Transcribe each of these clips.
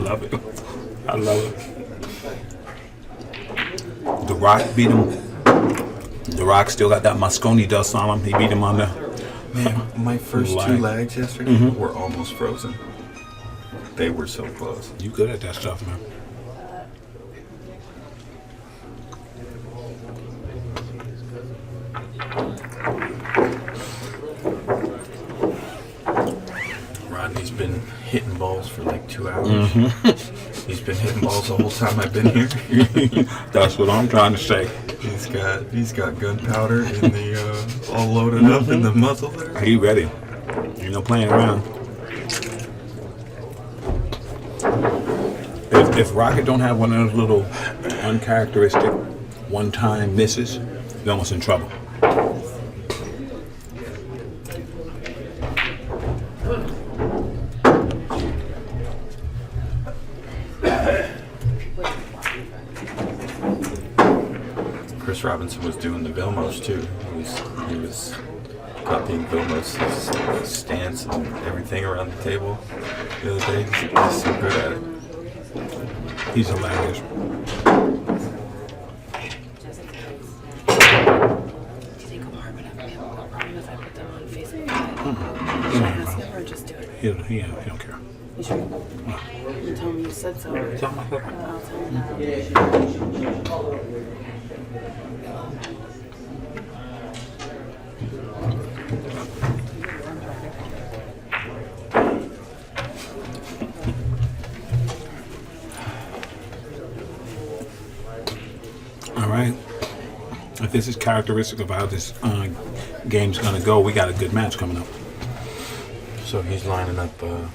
love it. I love it. The Rock beat him. The Rock still got that Moscone dust on him. He beat him on the... Man, my first 2 legs yesterday were almost frozen. They were so close. You good at that stuff, man. Rodney's been hitting balls for like 2 hours. He's been hitting balls the whole time I've been here. That's what I'm trying to say. He's got gunpowder in the all loaded up in the muzzle there. He ready. Ain't no playing around. If Rocket don't have one of those little uncharacteristic one-time misses, he's almost in trouble. Chris Robinson was doing the Vilmos too. He was copying Vilmos' stance and everything around the table the other day. He's so good at it. He's hilarious. He don't care. You sure? You told me you said so. I'll tell him All right. If this is characteristic of how this game's going to go, we got a good match coming up. So he's lining up a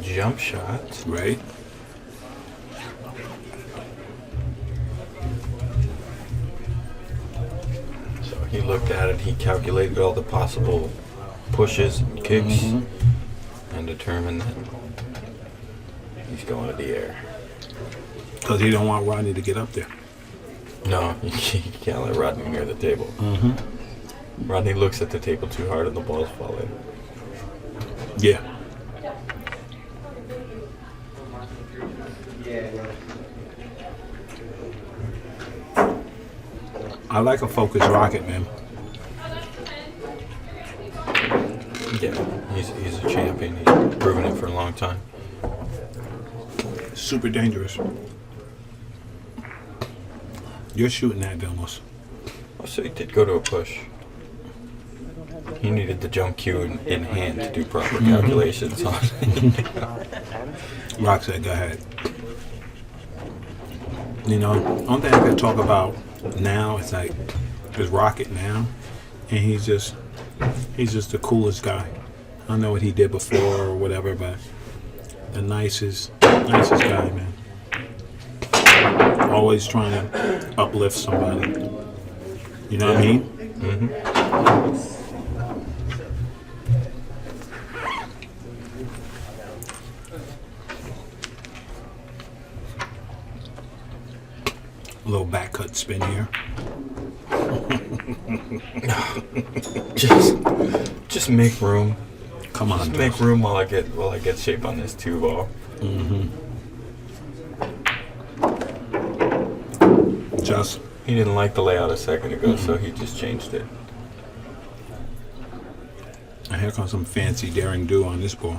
jump shot. Right. So he looked at it, he calculated all the possible pushes and kicks and determined that he's going to the air. Because he don't want Rodney to get up there. No, you can't let Rodney near the table. Rodney looks at the table too hard and the balls fall in. Yeah. I like a focused Rocket, man. Yeah, he's a champion. He's proven it for a long time. Super dangerous. You're shooting that, Vilmos. Oh, so he did go to a push. He needed the jump cue in hand to do proper calculations on it. Rock said, go ahead. You know, one thing I could talk about now is like, there's Rocket now, and he's just the coolest guy. I don't know what he did before or whatever, but the nicest guy, man. Always trying to uplift somebody. You know what I mean? A little back cut spin here. Just make room. Come on, just make room while I get shape on this 2-ball. Just he didn't like the layout a second ago, so he just changed it. And here comes some fancy daring do on this ball.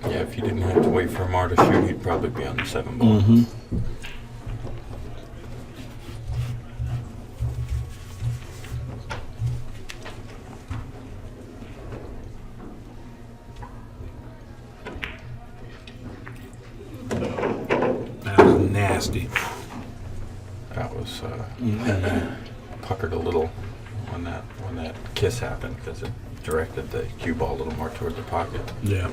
Yeah, if he didn't have to wait for Mar to shoot, he'd probably be on the 7-ball. That was nasty. That was puckered a little when that kiss happened because it directed the cue ball a little more toward the pocket. Yeah.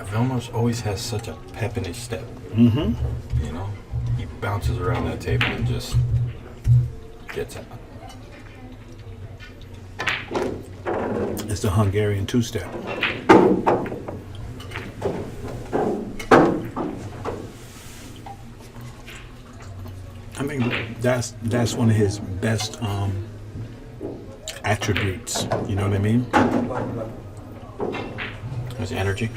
Vilmos always has such a pep in his step. Mm-hmm. You know, he bounces around that table and just gets out. It's the Hungarian two-step. I think that's one of his best attributes. You know what I mean? His energy.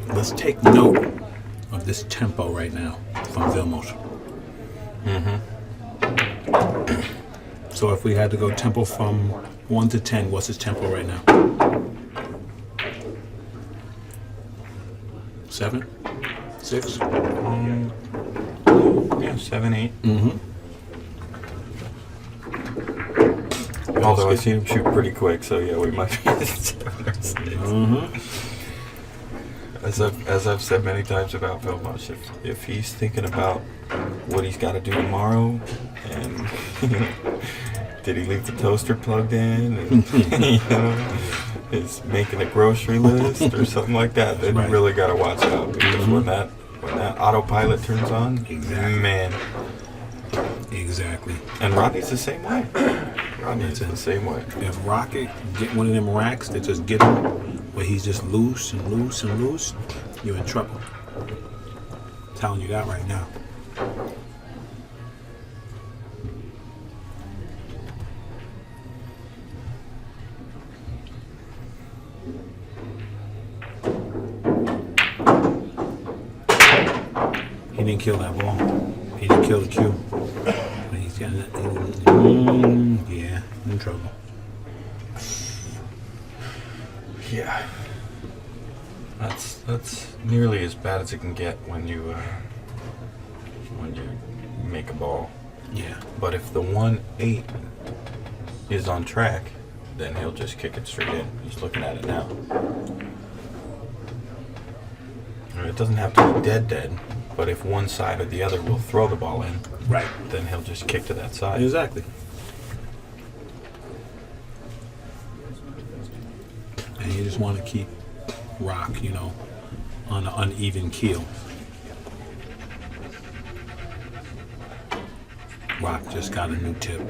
Let's take note of this tempo right now from Vilmos. So if we had to go tempo from 1 to 10, what's his tempo right now? 7? 6? Yeah, 7, 8. Mm-hmm. Although I see him shoot pretty quick, so yeah, we might be at 7 or 6. Mm-hmm. As I've said many times about Vilmos, if he's thinking about what he's got to do tomorrow, and did he leave the toaster plugged in, and is making a grocery list or something like that, then you really got to watch out, because when that autopilot turns on, man. Exactly. And Rodney's the same way. Rodney's the same way. If Rocket get one of them racks that just get him where he's just loose and loose and loose, you're in trouble. I'm telling you that right now. He didn't kill that ball. He didn't kill the cue. But he's got that. Yeah, in trouble. Yeah. That's nearly as bad as it can get when you make a ball. Yeah. But if the 1-8 is on track, then he'll just kick it straight in. He's looking at it now. It doesn't have to be dead, but if one side or the other will throw the ball in, Right. then he'll just kick to that side. Exactly. And you just want to keep Rock, on an uneven keel. Rock just got a new tip.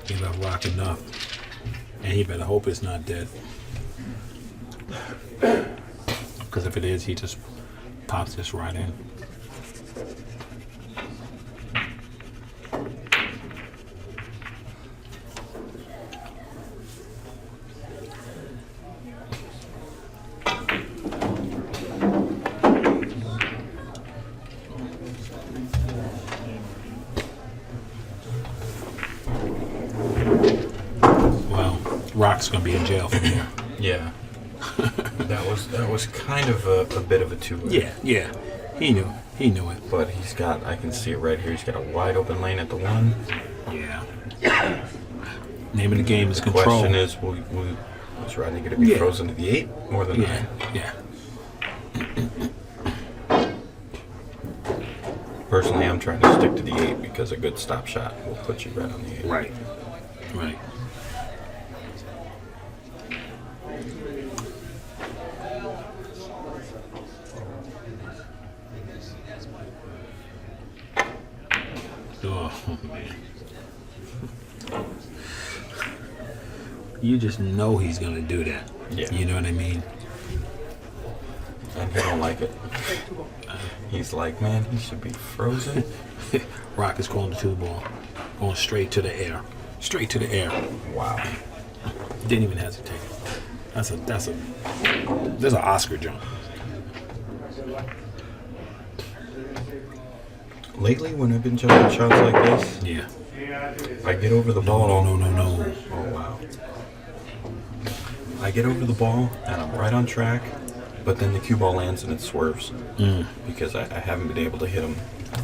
He left Rock enough. And he better hope it's not dead. Because if it is, he just pops this right in. Well, Rock's gonna be in jail from here. Yeah. That was kind of a bit of a two-way. Yeah. He knew it. But he's got, I can see it right here, he's got a wide open lane at the 1. Yeah. Name of the game is The control. question is, is Rodney going to be frozen to the 8 or the 9? Yeah. Personally, I'm trying to stick to the 8 because a good stop shot will put you right on the 8. Right. Oh, man. You just know he's going to do that. Yeah. You know what I mean? And he don't like it. He's like, man, he should be frozen. Rock is calling the 2-ball. Going straight to the air. Straight to the air. Wow. Didn't even hesitate. That's an Oscar jump. Lately, when I've been jumping shots like this, Yeah. I get over the ball. No. Oh, wow. I get over the ball, and I'm right on track, but then the cue ball lands and it swerves. Because I haven't been able to hit him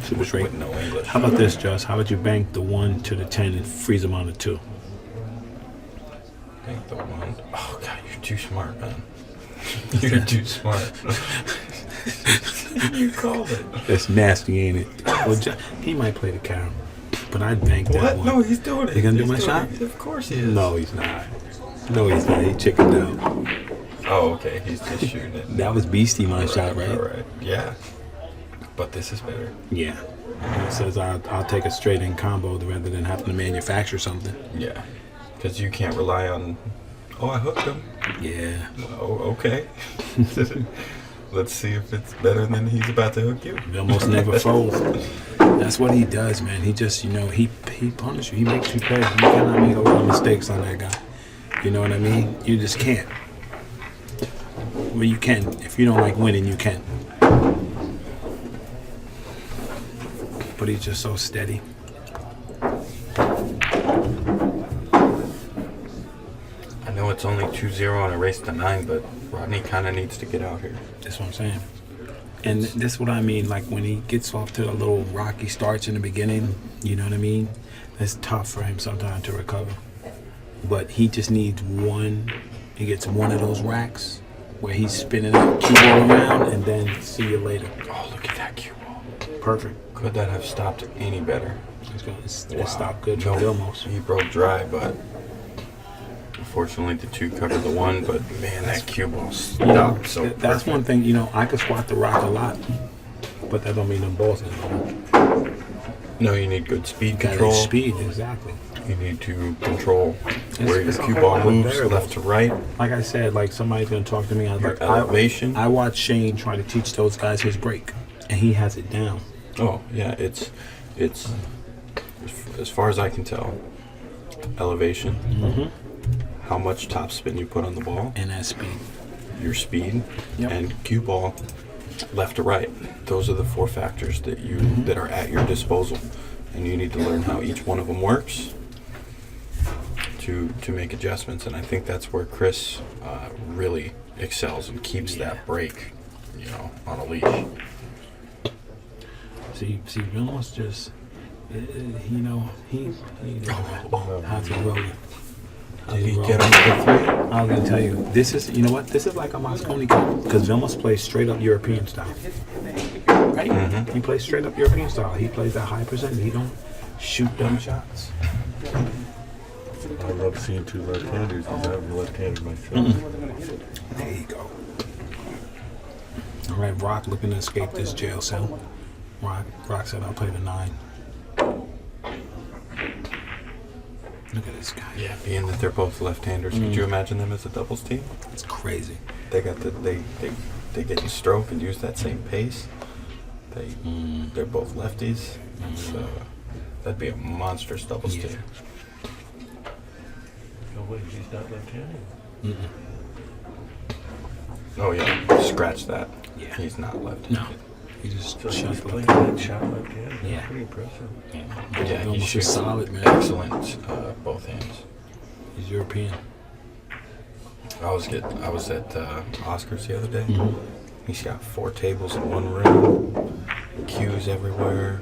Super straight. With no English. How about this, Josh? How about you bank the 1 to the 10 and freeze them on the 2? Bank the 1. Oh, God, you're too smart, man. You're too smart. You called it. That's nasty, ain't it? Well, he might play the carry, but I'd bank that What? one. No, he's doing it. You gonna do He's my doing shot? it. Of course he is. No, he's not. No, he's not. He chickened out. Oh, okay. He's just shooting it. That was beastie, my shot, right? All right. Yeah. But this is better. Yeah. He says I'll take a straight in combo rather than having to manufacture something. Yeah. Because you can't rely on. Oh, I hooked him. Yeah. Oh, okay. Let's see if it's better than he's about to hook you. He almost never folds. That's what he does, man. He just, he punishes you. He makes you pay. You cannot make a lot of mistakes on that guy. You know what I mean? You just can't. Well, you can. If you don't like winning, you can. But he's just so steady. I know it's only 2-0 on a race to 9, but Rodney kind of needs to get out here. That's what I'm saying. And this is what I mean, like when he gets off to a little rocky starts in the beginning, you know what I mean? It's tough for him sometimes to recover. But he just needs he gets one of those racks where he's spinning that cue ball around and then see you later. Oh, look at that cue ball. Perfect. Could that have stopped any better? It's stopped good for Vilmos. He broke dry, but unfortunately the 2 covered the 1, but man, that cue ball stopped so That's perfect. one thing, I could squat the rock a lot, but that don't mean them balls in the hole. No, you need good speed Got control. speed, exactly. You need to control where it's your a cue whole ball lot of moves, variables. left to right. Like I said, like somebody's gonna talk to me. I was Your like, elevation. I watched Shane try to teach those guys his break, and he has it down. Oh, yeah, it's as far as I can tell, elevation, how much top spin you put on the ball, And that speed. your speed, Yep. and cue ball left to right. Those are the 4 factors that that are at your disposal, and you need to learn how each one of them works to make adjustments. And I think that's where Chris really excels and keeps that break, on a leash. See, Vilmos just, he knows how to roll it. Did he get under the 3? I was gonna tell you, this is, this is like a Mosconi Cup, because Vilmos plays straight up European style, right? He plays straight up European style. He plays that high percentage. He don't shoot dumb shots. I love seeing 2 left-handers because I'm left-handed myself. There you go. All right, Rock looking to escape this jail cell. Rock said, I'll play the 9. Look at this guy. Yeah, being that they're both left-handers, could you imagine them as a doubles team? It's crazy. They got they get in stroke and use that same pace. They're both lefties, so that'd be a monstrous doubles Yeah. team. No way, he's not left-handed. Oh yeah, scratch that. Yeah. He's not left. No. He just So shot he's the playing left. that shot left-handed. Yeah. Pretty impressive. Yeah, he Vilmos is shoots solid, man. excellent both hands. He's European. I was at Oscars the other day. He's got 4 tables in one room, cues everywhere.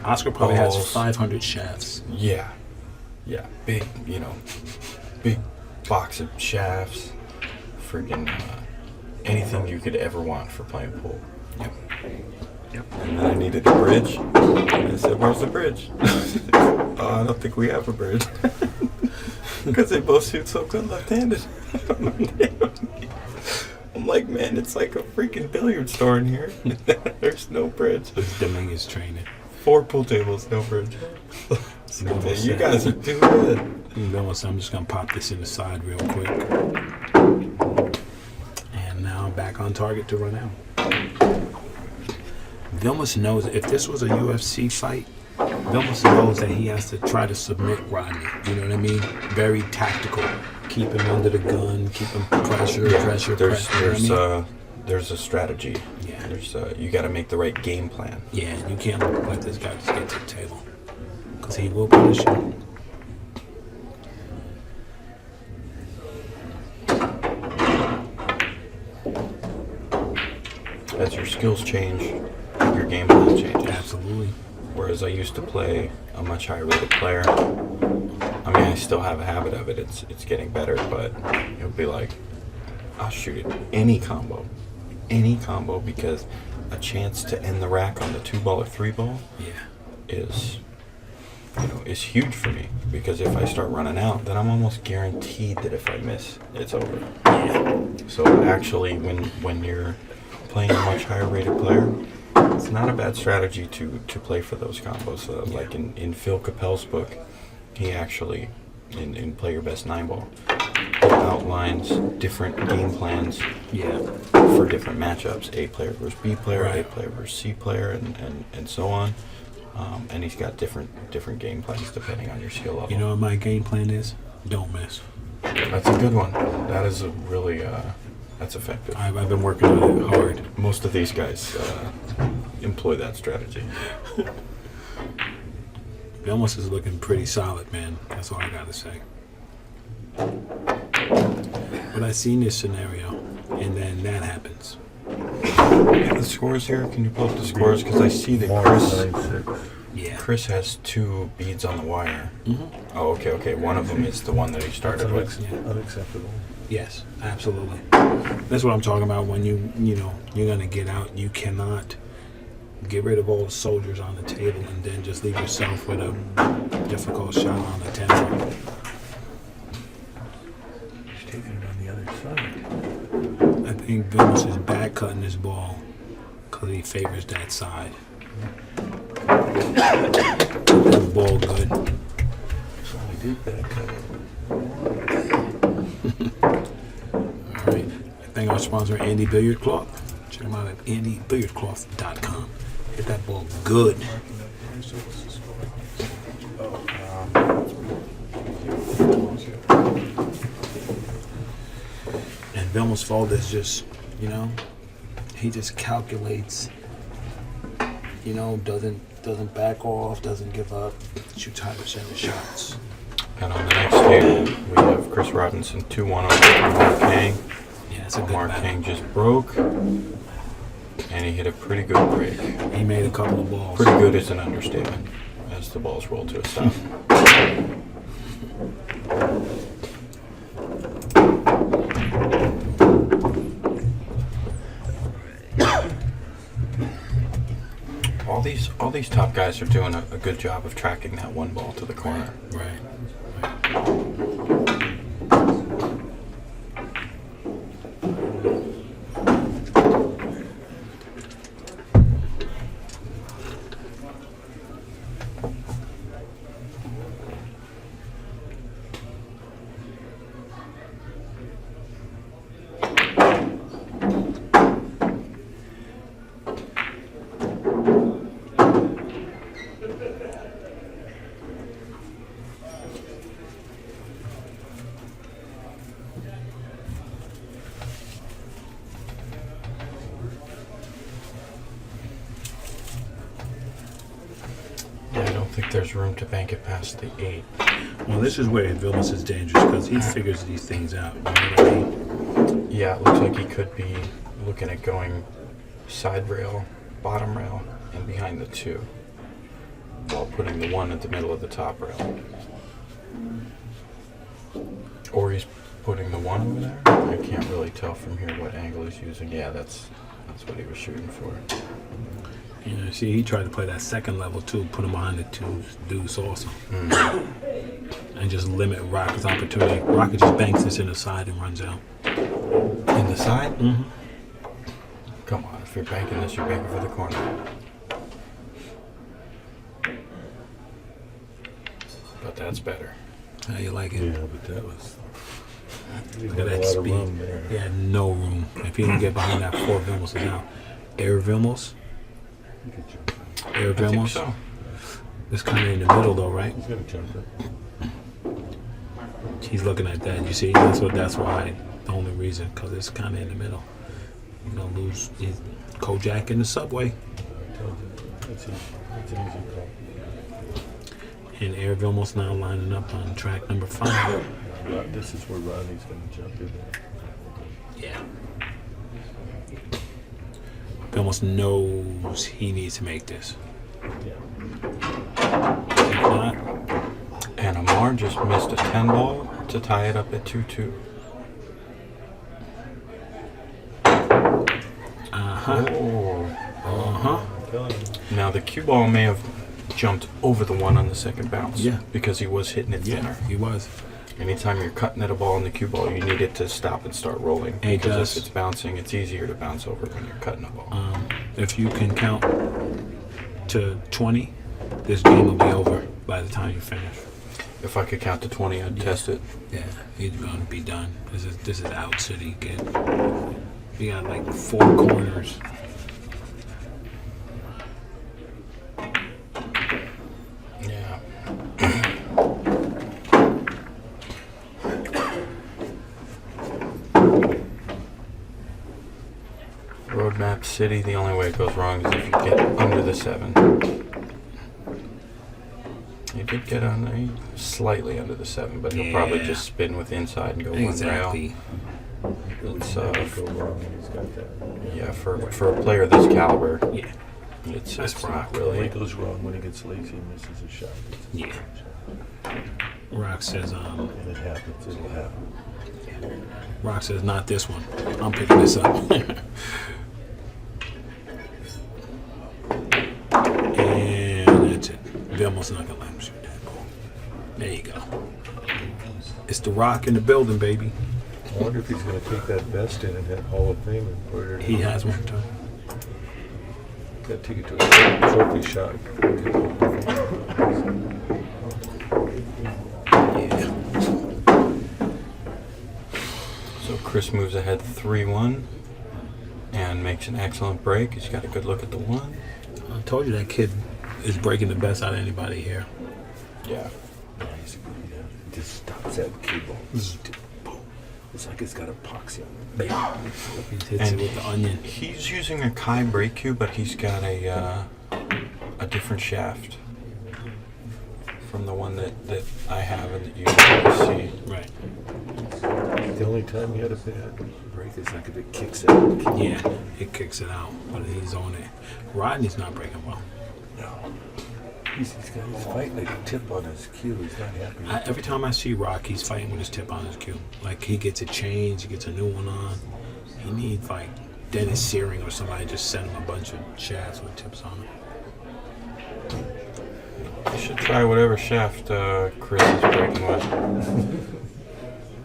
Oscar probably has Balls. 500 shafts. Yeah, big, big box of shafts, friggin' anything you could ever want for playing pool. Yep. And then I needed a bridge. And I said, "Where's the bridge?" Oh, I don't think we have a bridge. Because they both shoot so good left-handed. I'm like, man, it's like a freaking billiard store in here. There's no bridge. It's Dominguez training. 4 pool tables, no bridge. Vilmos You said- guys are too good. Vilmos said, I'm just going to pop this in the side real quick. And now back on target to run out. Vilmos knows if this was a UFC fight, Vilmos knows that he has to try to submit Rodney. You know what I mean? Very tactical. Keep him under the gun, keep him pressure. There's You know what I mean? there's a strategy. Yeah. There's you got to make the right game plan. Yeah, you can't let this guy just get to the table. Because he will punish you. As your skills change, your game plan changes. Absolutely. Whereas I used to play a much higher rated player. I mean, I still have a habit of it. It's getting better, but it'll be like, I'll shoot it any combo, because a chance to end the rack on the 2-ball or 3-ball is huge for me. Because if I start running out, then I'm almost guaranteed that if I miss, it's over. So actually, when you're playing a much higher rated player, it's not a bad strategy to play for those combos. Like in Phil Capel's book, he actually, in Play Your Best 9-ball, outlines different game plans for different matchups. A player versus B player, A player versus C player, and so on. And he's got different game plans depending on your skill level. You know what my game plan is? Don't miss. That's a good one. That is a really, that's effective. I've been working on it hard. Most of these guys employ that strategy. Vilmos is looking pretty solid, man. That's all I gotta say. But I seen this scenario, and then that happens. The scores here? Can you pull up the scores? Because I see that Chris has 2 beads on the wire. Mm-hmm. Oh, okay. One of them is the one that he started with. Unacceptable. Yes, absolutely. That's what I'm talking about. When you're gonna get out, you cannot get rid of all the soldiers on the table and then just leave yourself with a difficult shot on the 10. He's taking it on the other side. I think Vilmos is back cutting this ball because he favors that side. That ball good. So he did back cut it. All right. Thank our sponsor, Andy Billiard Cloth. Check them out at andybilliardcloth.com. Hit that ball good. And Vilmos' fault is just, he just calculates, doesn't back off, doesn't give up, shoots high percentage shots. And on the next table, we have Chris Robinson 2-1 over Mark Kang. Yeah, it's a good Mark battle. Kang just broke, and he hit a pretty good break. He made a couple of balls. Pretty good is an understatement, as the balls roll to a stop. All these top guys are doing a good job of tracking that one ball to the corner. Right. I think there's room to bank it past the 8. Well, this is where Vilmos is dangerous because he figures these things out. You know what I mean? Yeah, it looks like he could be looking at going side rail, bottom rail, and behind the 2, while putting the 1 at the middle of the top rail. Or he's putting the 1 over there. I can't really tell from here what angle he's using. Yeah, that's what he was shooting for. See, he tried to play that second level too, put him behind the 2 deuce also. And just limit Rocket's opportunity. Rocket just banks this in the side and runs out. In the side? Mm-hmm. Come on, if you're banking this, you're banking for the corner. But that's better. How you like it? Yeah, but that was... Look at that speed. He had no room. If he didn't get behind that 4, Vilmos is out. Air Vilmos? Air I think Vilmos? so. It's kind of in the middle though, right? He's gonna jump it. He's looking at that. You see, that's why. The only reason, because it's kind of in the middle. You're gonna lose Kojak in the subway. I told you. That's easy. That's an easy call. And Air Vilmos now lining up on track number 5. This is where Rodney's gonna jump in there. Yeah. Vilmos knows he needs to make this. Yeah. If not, And Amar just missed a 10 ball to tie it up at 2-2. uh-huh. Oh. Uh-huh. I'm telling you. Now the cue ball may have jumped over the one on the second bounce. Yeah. Because he was hitting it Yeah, thinner. he was. Anytime you're cutting at a ball in the cue ball, you need it to stop and start rolling. It Because does. if it's bouncing, it's easier to bounce over when you're cutting a ball. If you can count to 20, this game will be over by the time you finish. If I could count to 20, I'd test it. Yeah, he's gonna be done. This is out city, kid. You got like 4 corners. Yeah. Roadmap City, the only way it goes wrong is if you get under the 7. You did get on slightly under the 7, but he'll probably Yeah. just spin with inside and go Exactly. one rail. It's Go wrong when he's got that. yeah, for a player this caliber, Yeah, it's That's not When really. it goes wrong, when he gets lazy, he misses a shot. yeah. Rock says, And it happens. It'll happen. Rock says, not this one. I'm picking this up. And that's it. Vilmos not gonna let him shoot that ball. There you go. It's the Rock in the building, baby. I wonder if he's going to take that vest in and hit Hall of Fame and put it in. He has one time. Got to take it to a trophy shot. So Chris moves ahead 3-1 and makes an excellent break. He's got a good look at the 1. I told you that kid is breaking the best out of anybody here. Yeah. Nice. Yeah. It just stops that cable. It's like it's got epoxy on it. He hits And it with the onion. He's using a Kai brake cue, but he's got a different shaft from the one that I have and that you usually see. Right. The only time you had a bad break is like if it kicks out. Yeah, it kicks it out, but he's on it. Rodney's not breaking well. No. He's fighting a tip on his cue. He's not happy. Every time I see Rock, he's fighting with his tip on his cue. Like he gets a change, he gets a new one on. He needs like Dennis Searing or somebody just send him a bunch of shafts with tips on them. You should try whatever shaft Chris is breaking with.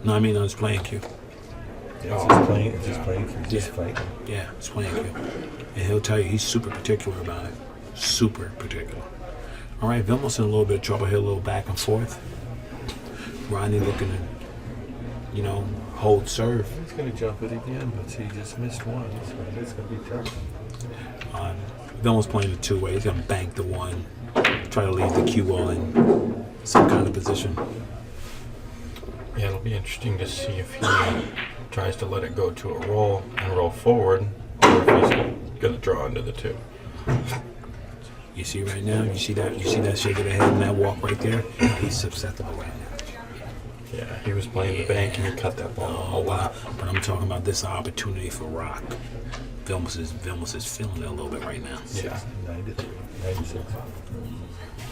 No, I mean on his playing cue. It's just playing. It's just playing. He's just Yeah. fighting. Yeah, his playing cue. And he'll tell you he's super particular about it. Super particular. All right, Vilmos in a little bit of trouble here, a little back and forth. Rodney looking to, hold serve. He's going to jump it again, but he just missed one. So it's going to be tough. Vilmos playing the 2-way. He's going to bank the 1, try to leave the cue ball in some kind of position. Yeah, it'll be interesting to see if he tries to let it go to a roll and roll forward, or if he's going to draw into the 2. You see right now, you see that shake of the head and that walk right there? He's susceptible right now. Yeah, he was playing the bank and he cut that ball. Oh, wow. But I'm talking about this opportunity for Rock. Vilmos is feeling it a little bit right now. Yeah. 93, 96.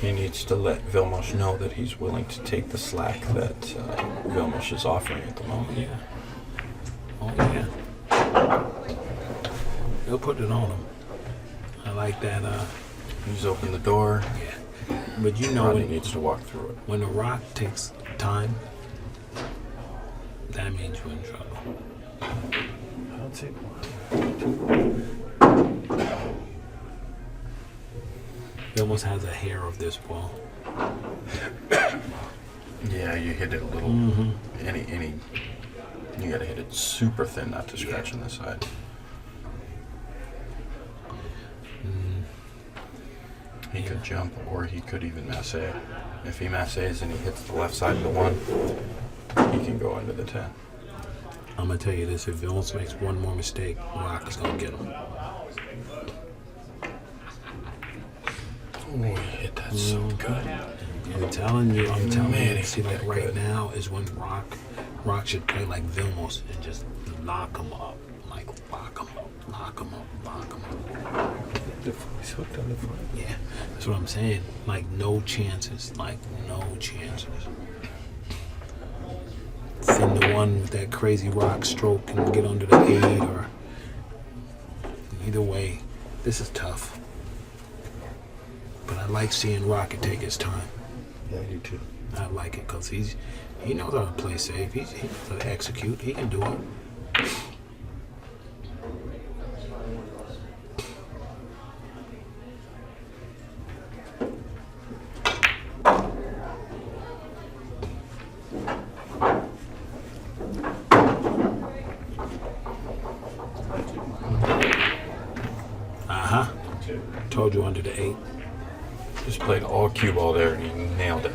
He needs to let Vilmos know that he's willing to take the slack that Vilmos is offering at the moment. Yeah. Oh, yeah. He'll put it on him. I like that. He's opened the door. Yeah. But you know, Rodney needs to walk through it. when the Rock takes time, that means you're in trouble. I'll take He almost has a hair of this ball. Yeah, you hit it a little. Any. You gotta hit it super thin, not to scratch on the side. He could jump, or he could even masse. If he masses and he hits the left side of the 1, he can go into the 10. I'm gonna tell you this: if Vilmos makes one more mistake, Rock is gonna get him. Oh, he hit that so good. I'm telling you. Man, See, like he's right good. now is when Rock should play like Vilmos and just lock him up, like lock him up, lock him up. He's hooked on the front. Yeah, that's what I'm saying. Like, no chances. Like, no chances. Send the one with that crazy rock stroke and get under the 8, or either way, this is tough. But I like seeing Rocket take his time. Yeah, I do too. I like it because he knows how to play safe. He knows how to execute. He can do it. Told you under the 8. Just played all cue ball there and he nailed it.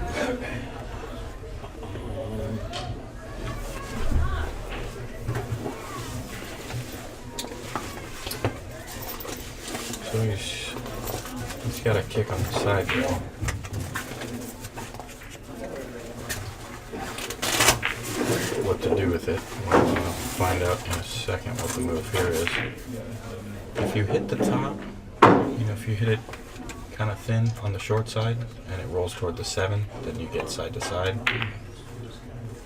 So he's got a kick on the side there. What to do with it? We'll find out in a second what the move here is. If you hit the top, if you hit it kind of thin on the short side and it rolls toward the 7, then you get side to side.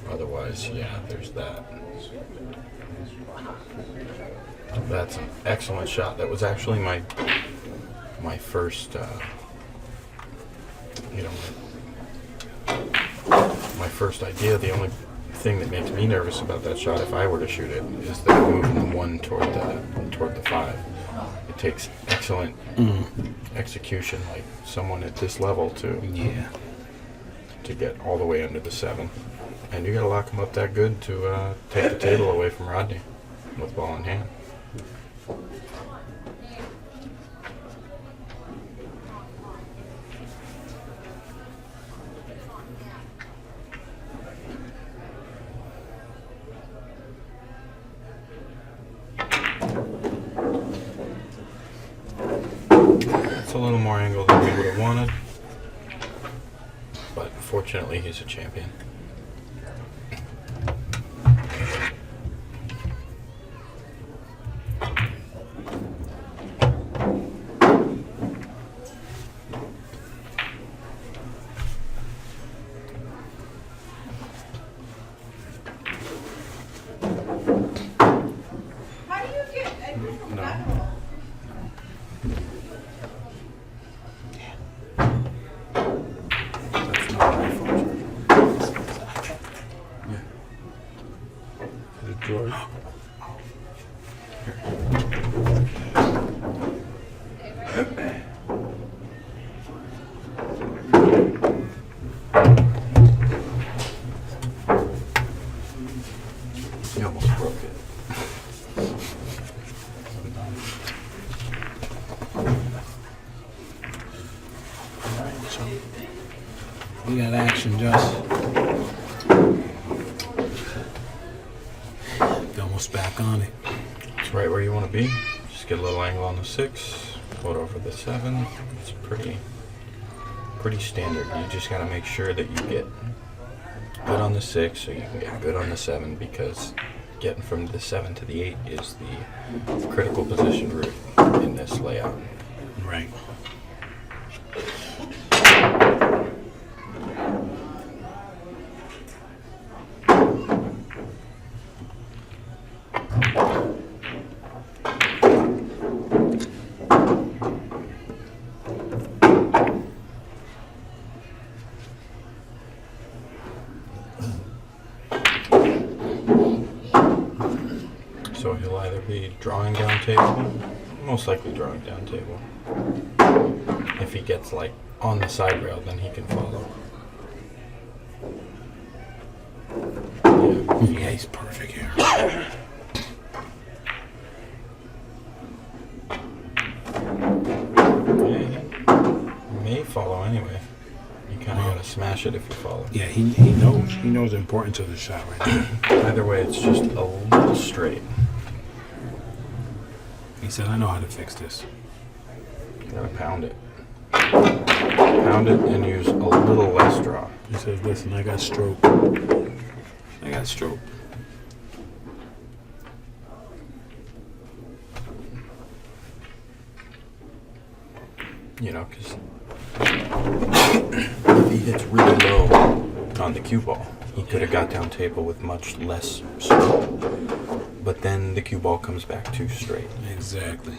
Otherwise, yeah, there's that. That's an excellent shot. That was actually my first, my first idea. The only thing that makes me nervous about that shot, if I were to shoot it, is the moving 1 toward the 5. It takes excellent execution, like someone at this level to get all the way under the 7, and you got to lock him up that good to take the table away from Rodney with ball in hand. A little more angle than we would have wanted, but fortunately he's a champion. You almost broke it. Alright, so we got action, Just. Almost back on it. It's right where you want to be. Just get a little angle on the 6, float over the 7. It's pretty standard. You just got to make sure that you get good on the 6 so you can get good on the 7, because getting from the 7 to the 8 is the critical position route in this layout. Right. So he'll either be drawing down table, most likely drawing down table. If he gets like on the side rail, then he can follow. Yeah, he's perfect here. Yeah, he may follow anyway. You kind of got to smash it if you follow. Yeah, he knows. He knows the importance of the shot right now. Either way, it's just a little straight. He said, I know how to fix this. You gotta pound it. Pound it and use a little less draw. He says, listen, I got stroke. I got stroke. You know, because if he hits really low on the cue ball, he could have got down table with much less stroke. But then the cue ball comes back too straight. Exactly.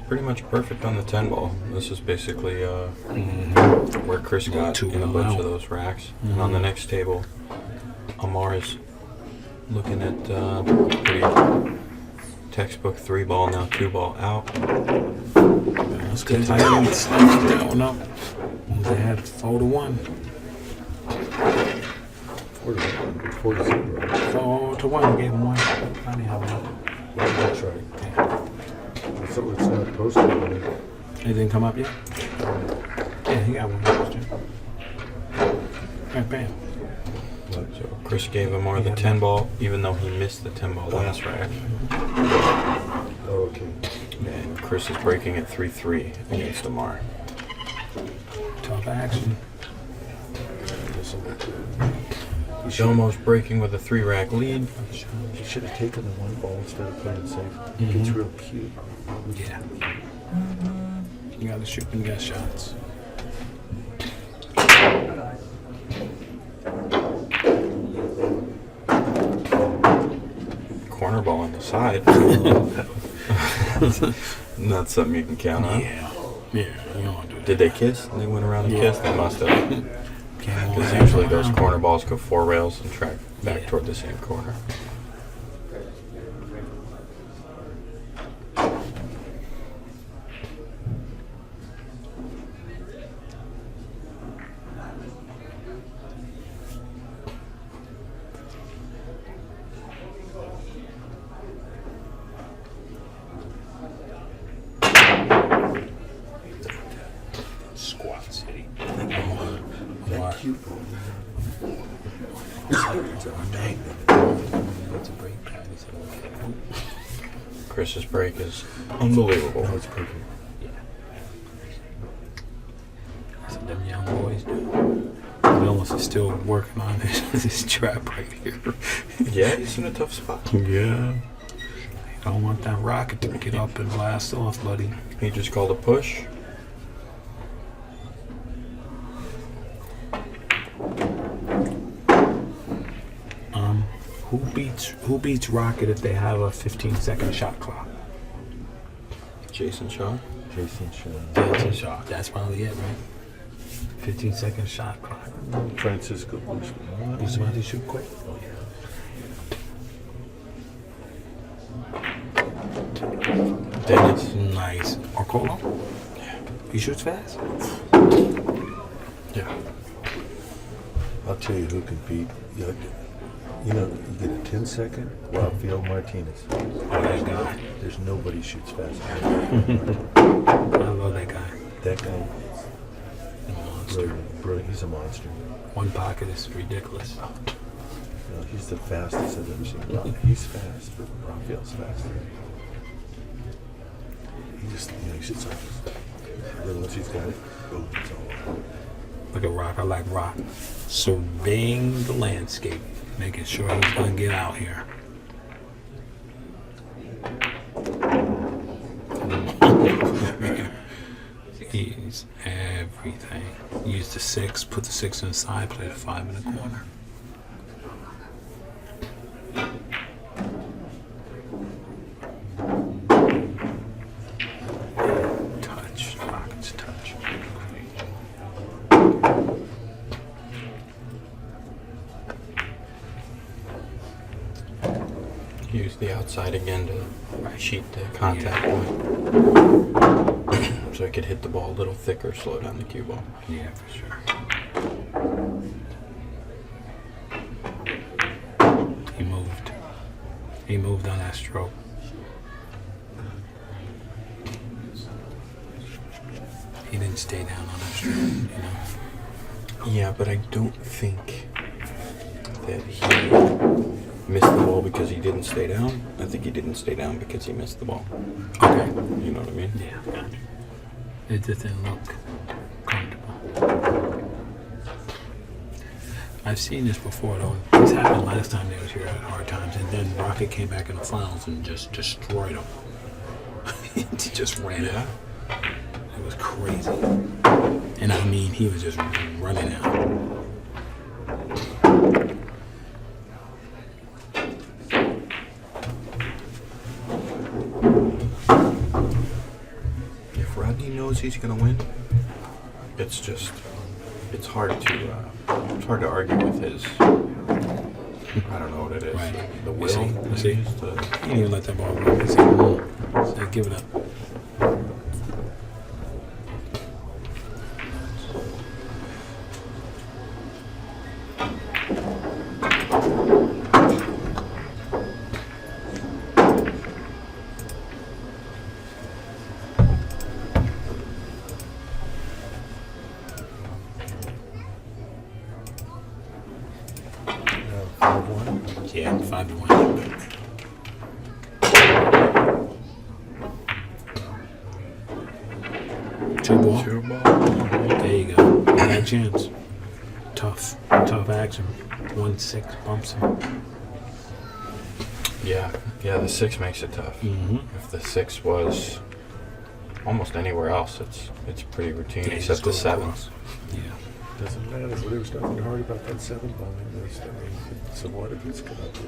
Pretty much perfect on the 10 ball. This is basically where Chris got in a bunch of those racks. And on the next table, Amar is looking at pretty textbook 3 ball, now 2 ball out. Let's get tight. That one up. They had 4-1. 4-0. 4-1. Gave him one. I didn't have one. That's right. Yeah. So it's not posted on it. It didn't come up yet? Yeah, he got one posted. Right, bam. So Chris gave Amar the 10 ball, even though he missed the 10 ball last rack. Oh, okay. And Chris is breaking at 3-3 against Amar. Tough action. Vilmos breaking with a 3-rack lead. You should have taken the 1 ball instead of playing safe. It's real cute. Yeah. You gotta shoot and get shots. Corner ball on the side. Not something you can count on. Yeah. Yeah, you don't want to do that. Did they kiss? They went around and kissed? They must have. Because Because usually those corner balls go 4 rails and track back toward the same corner. Squat City. That cute ball. It's a magnet. That's a break pad. He said, okay. Chris's break is unbelievable. Oh, it's perfect. Yeah. That's what them young boys do. Vilmos is still working on this trap right here. Yeah, he's in a tough spot. Yeah. I don't want that rocket to get up and blast off, buddy. He just called a push. Who beats Rocket if they have a 15-second shot clock? Jason Shaw. Jason Shaw. Jason Shaw. That's probably it, right? 15-second shot clock. Francisco. You somebody shoot quick? Oh yeah. Dennis. Nice. Orcolo? Yeah. He shoots fast? Yeah. I'll tell you who can beat. You know, you get a 10-second, Rafael Martinez. Oh, that guy. There's nobody shoots fast. I love that guy. That guy, A monster. brilliant. He's a monster. One pocket is ridiculous. You know, he's the fastest I've ever seen. He's fast, but Rafael's faster. He just, he sits on his. Then once he's got it, boom, it's all over. Look at Rock. I like Rock. Surveying the landscape. Making sure he's gonna get out here. He's everything. Use the 6, put the 6 inside, play the 5 in the corner. Touch, Rocket's touch. Use the outside again to cheat the contact point. So I could hit the ball a little thicker, slow down the cue ball. Yeah, for sure. He moved. He moved on that stroke. He didn't stay down on that stroke, you know. Yeah, but I don't think that he missed the ball because he didn't stay down. I think he didn't stay down because he missed the ball. Okay. You know what I mean? Yeah, gotcha. It just didn't look comfortable. I've seen this before, though. This happened last time they was here at Hardtimes, and then Rocket came back in the finals and just destroyed them. He just ran out. It was crazy. And I mean, he was just running out. If Rodney knows he's gonna win, it's hard to argue with his. I don't know what it is. Right. The will. You see? He He didn't even let that ball go. He said, give it up. Yeah, 5-1. Two ball. There you go. Got a chance. Tough action. 1-6 bumps him. Yeah, the 6 makes it tough. Mm-hmm. If the 6 was almost anywhere else, it's pretty routine, Yeah, except the just go 7. across. Yeah. Doesn't matter. Well, there was nothing hard about that 7 ball. So what if it's got up there?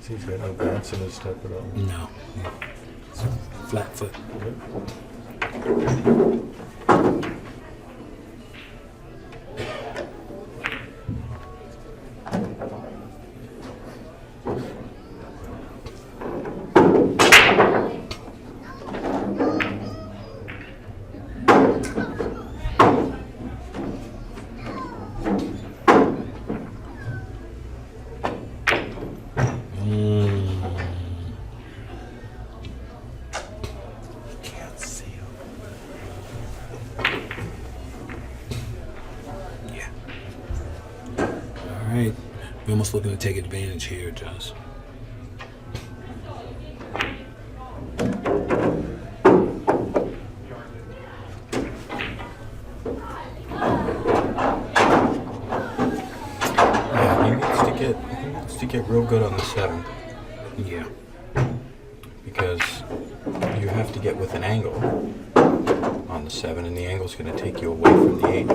See, he's got no bounce in his step at all. No. Flat foot. Can't see him. Yeah. All right. Vilmos looking to take advantage here, Josh. Yeah, he needs to get real good on the 7 Yeah. because you have to get with an angle on the 7, and the angle's going to take you away from the 8.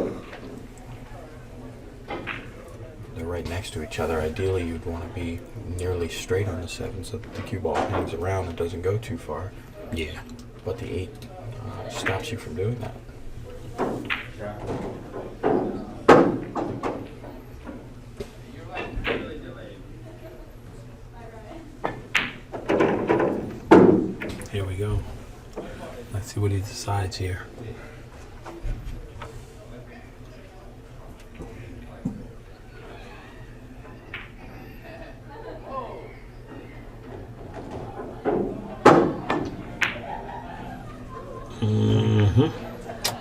They're right next to each other. Ideally, you'd want to be nearly straight on the 7 so that the cue ball hangs around and doesn't go too far. Yeah. But the 8 stops you from doing that. Here we go. Let's see what he decides here.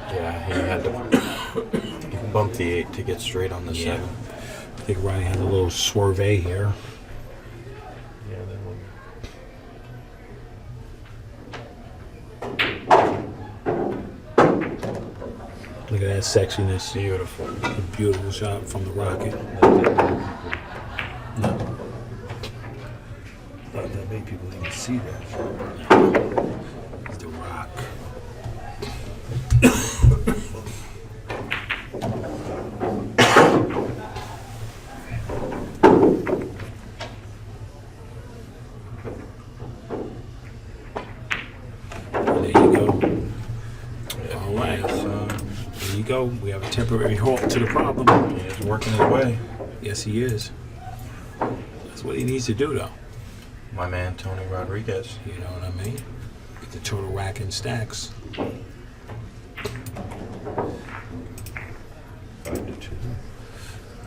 Yeah, he had to bump the 8 to get straight on the 7. I think Rodney has a little swerve here. Yeah, then Look at that sexiness. Beautiful. A beautiful shot from the Rocket. No. not that many people even see that. It's the Rock. There you go. All right. There you go. We have a temporary halt to the problem. He is working his way. Yes, he is. That's what he needs to do, though. My man, Tony Rodriguez. You know what I mean? Get the total rack and stacks. 5-2.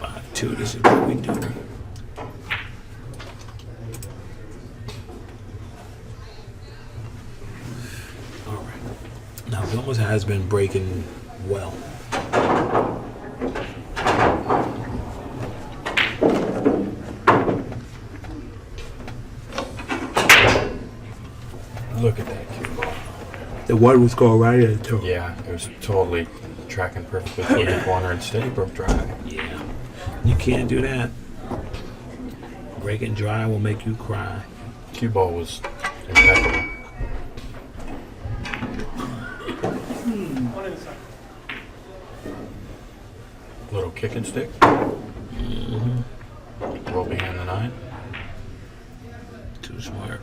5-2. This is what we do. All right. Now, Vilmos has been breaking well. Look at that cue ball. The one was going right into it. Yeah, it was totally tracking perfectly for the corner. Instead, he broke dry. Yeah. You can't do that. Breaking dry will make you cry. Cue ball was impeccable. Little kick and stick. Roll behind the 9. Too smart.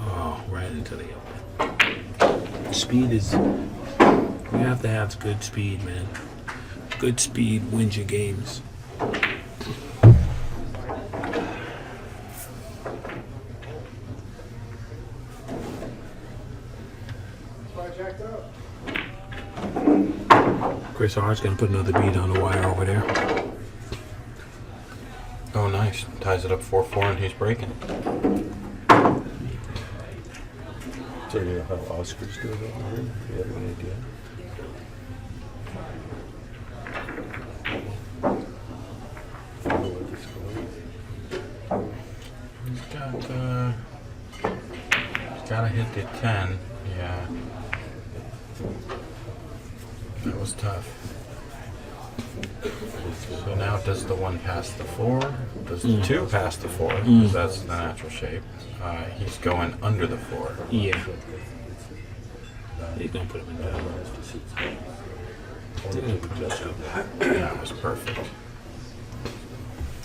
Oh, right into the open. Speed is. You have to have good speed, man. Good speed wins your games. Chris Hart's gonna put another bead on the wire over there. Oh, nice. Ties it up 4-4, and he's breaking. So you know how Oscars do it over here? Do you have any idea? I don't know what this He's got to hit the 10. Yeah. That was tough. So now does the 1 pass the 4? Does the 2 pass the 4? Because that's the natural shape. He's going under the 4. Yeah. He's gonna put him in there. That was perfect.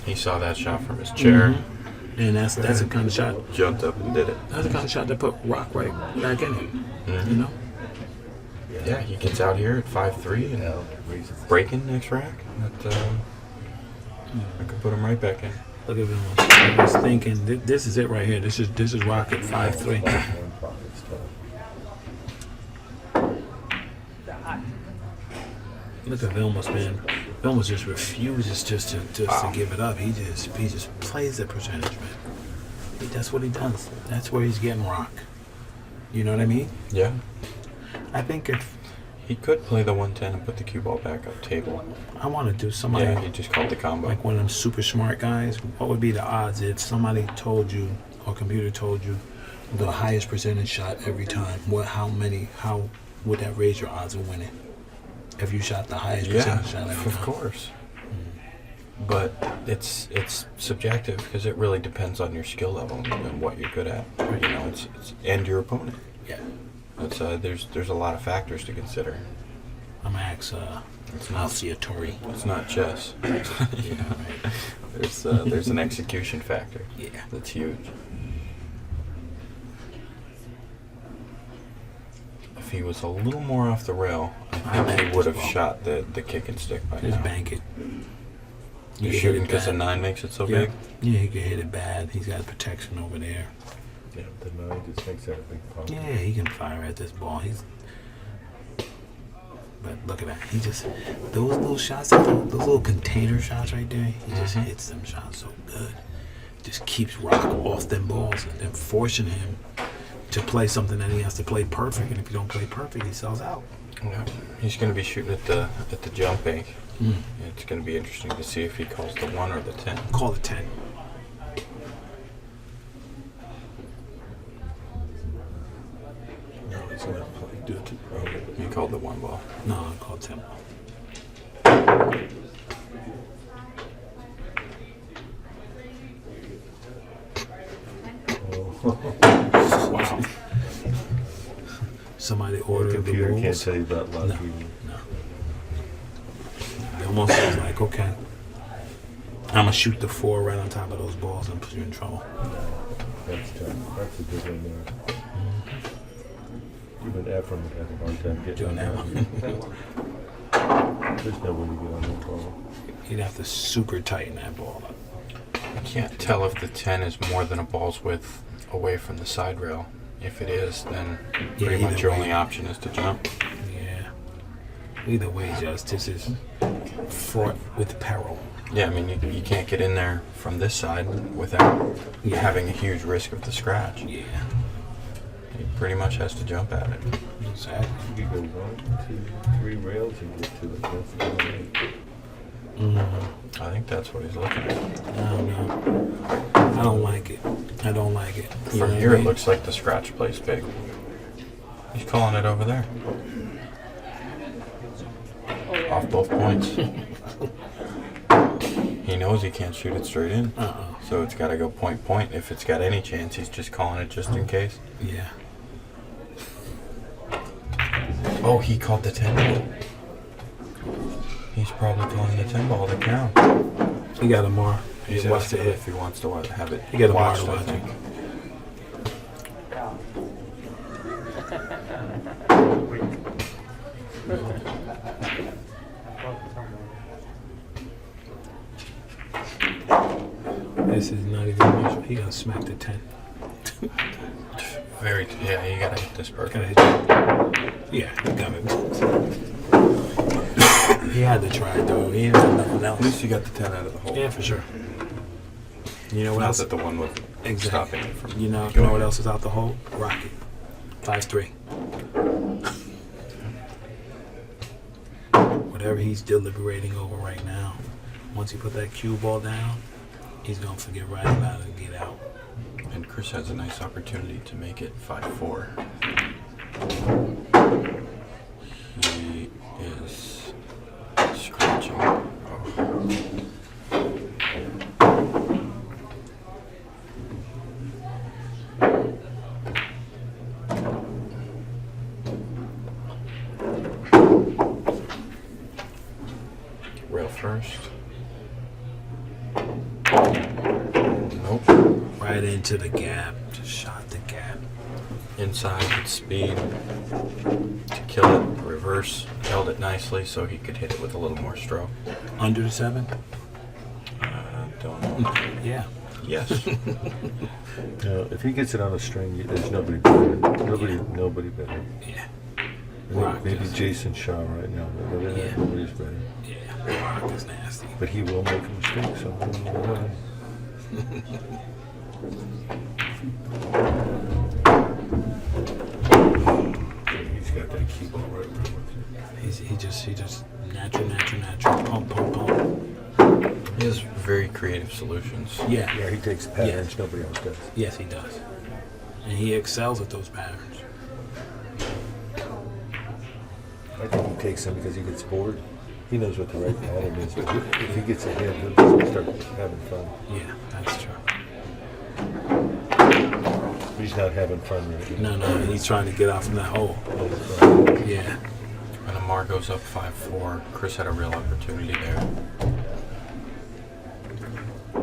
He saw that shot from his chair, And that's the kind of shot. jumped up and did it. That's the kind of shot that put Rock right back in it. You know. Yeah, he gets out here at 5-3 and breaking next rack. That, I could put him right back in. Look at Vilmos. I was thinking, this is it right here. This is Rock at 5-3. Look at Vilmos, man. Vilmos just refuses just to give it up. He just plays the percentage, man. That's what he does. That's where he's getting Rock. You know what I mean? Yeah. I think if He could play the 110 and put the cue ball back up table. I want to do somebody Yeah, he just called the combo. like one of them super smart guys, what would be the odds if somebody told you or computer told you the highest percentage shot every time? How would that raise your odds of winning? If you shot the highest Yeah, percentage shot every of time. course. But it's subjective because it really depends on your skill level and what you're good at. You know, it's and your opponent. Yeah. It's there's a lot of factors to consider. I'm gonna ask Alciatori. It's not chess. Yeah, right. There's an execution factor. Yeah. That's huge. If he was a little more off the rail, I think he would have shot the kick and stick by Just now. bank it. You're can shooting hit it because the bad. 9 makes it so Yeah. big? Yeah, he can hit it bad. He's got protection over there. Yeah, the 9 just makes that a big pop. Yeah, he can fire at this ball. But look at that. He just those little shots, those little container shots right there. He just hits them shots so good. Just keeps Rock off them balls and then forcing him to play something that he has to play perfect. And if you don't play perfect, he sells out. Yeah. He's going to be shooting at the jump bank. It's going to be interesting to see if he calls the 1 or the 10. Call it 10. No, he's going to do it to He called the 1 ball. No, I call it 10. Wow. Somebody ordered the computer can't rules. tell you about lottery. No. They almost was like, okay, I'm gonna shoot the 4 right on top of those balls and put you in trouble. That's tough. That's a good one there. Even Ephraim would have a hard time getting Doing on that that. There's no way to get on that ball. You'd have to super tighten that ball up. I can't tell if the 10 is more than a ball's width away from the side rail. If it is, then pretty either much your way. only option is to jump. Yeah. Either way, this is fraught with peril. Yeah, I mean, you can't get in there from this side without Yeah. having a huge risk of the scratch. Yeah. He pretty much has to jump at it. Exactly. You could go 1, 2, 3 rails and get to it. That's the way. I think that's what he's looking at. I don't know. I don't like it. I I don't like it. You know From what here, I it mean? looks like the scratch plays big. He's calling it over there. Off both points. He knows he can't shoot it straight in. So it's got to go point, point. If it's got any chance, he's just calling it just in case. Yeah. Oh, he called the 10 ball. He's probably calling the 10 ball to count. He got a mar. He's He wants to asking hit. if he wants to have it He got a mar watched, to I watch think. it. This is not even much. He gonna smack the 10. Yeah, you gotta hit this perfect. Gotta hit you. Yeah, he got it. He had to try it though. He didn't have nothing At else. least you got the 10 out of the hole. Yeah, for sure. You know what Not else? that the one was Exactly. stopping it from You know going. what else is out the hole? Rocket. 5-3. Whatever he's deliberating over right now, once he put that cue ball down, he's gonna forget right about it and get out. And Chris has a nice opportunity to make it 5-4. He is scratching. Oh. Rail first. Nope. Right into the gap. Just shot the gap. Inside with speed to kill it. Reverse. Held it nicely so he could hit it with a little more stroke. Under the 7? Don't know. Yeah. Yes. If he gets it on a string, there's nobody better. Nobody better. Yeah. I think Rock maybe is- Jason Shaw right now, but other than that, Yeah. nobody's better. Yeah. Rock is nasty. But he will make a mistake, so I don't know why. He's got that key ball right there. He just natural. Pump. He has very creative solutions. Yeah. Yeah, he takes patterns nobody else does. Yes, he does. And he excels at those patterns. I think he takes them because he gets bored. He knows what the right pattern is. But if he gets ahead, he'll just start having fun. Yeah, that's true. But he's not having fun right now. No, he's trying to get out from that hole. Yeah. When Amar goes up 5-4, Chris had a real opportunity there.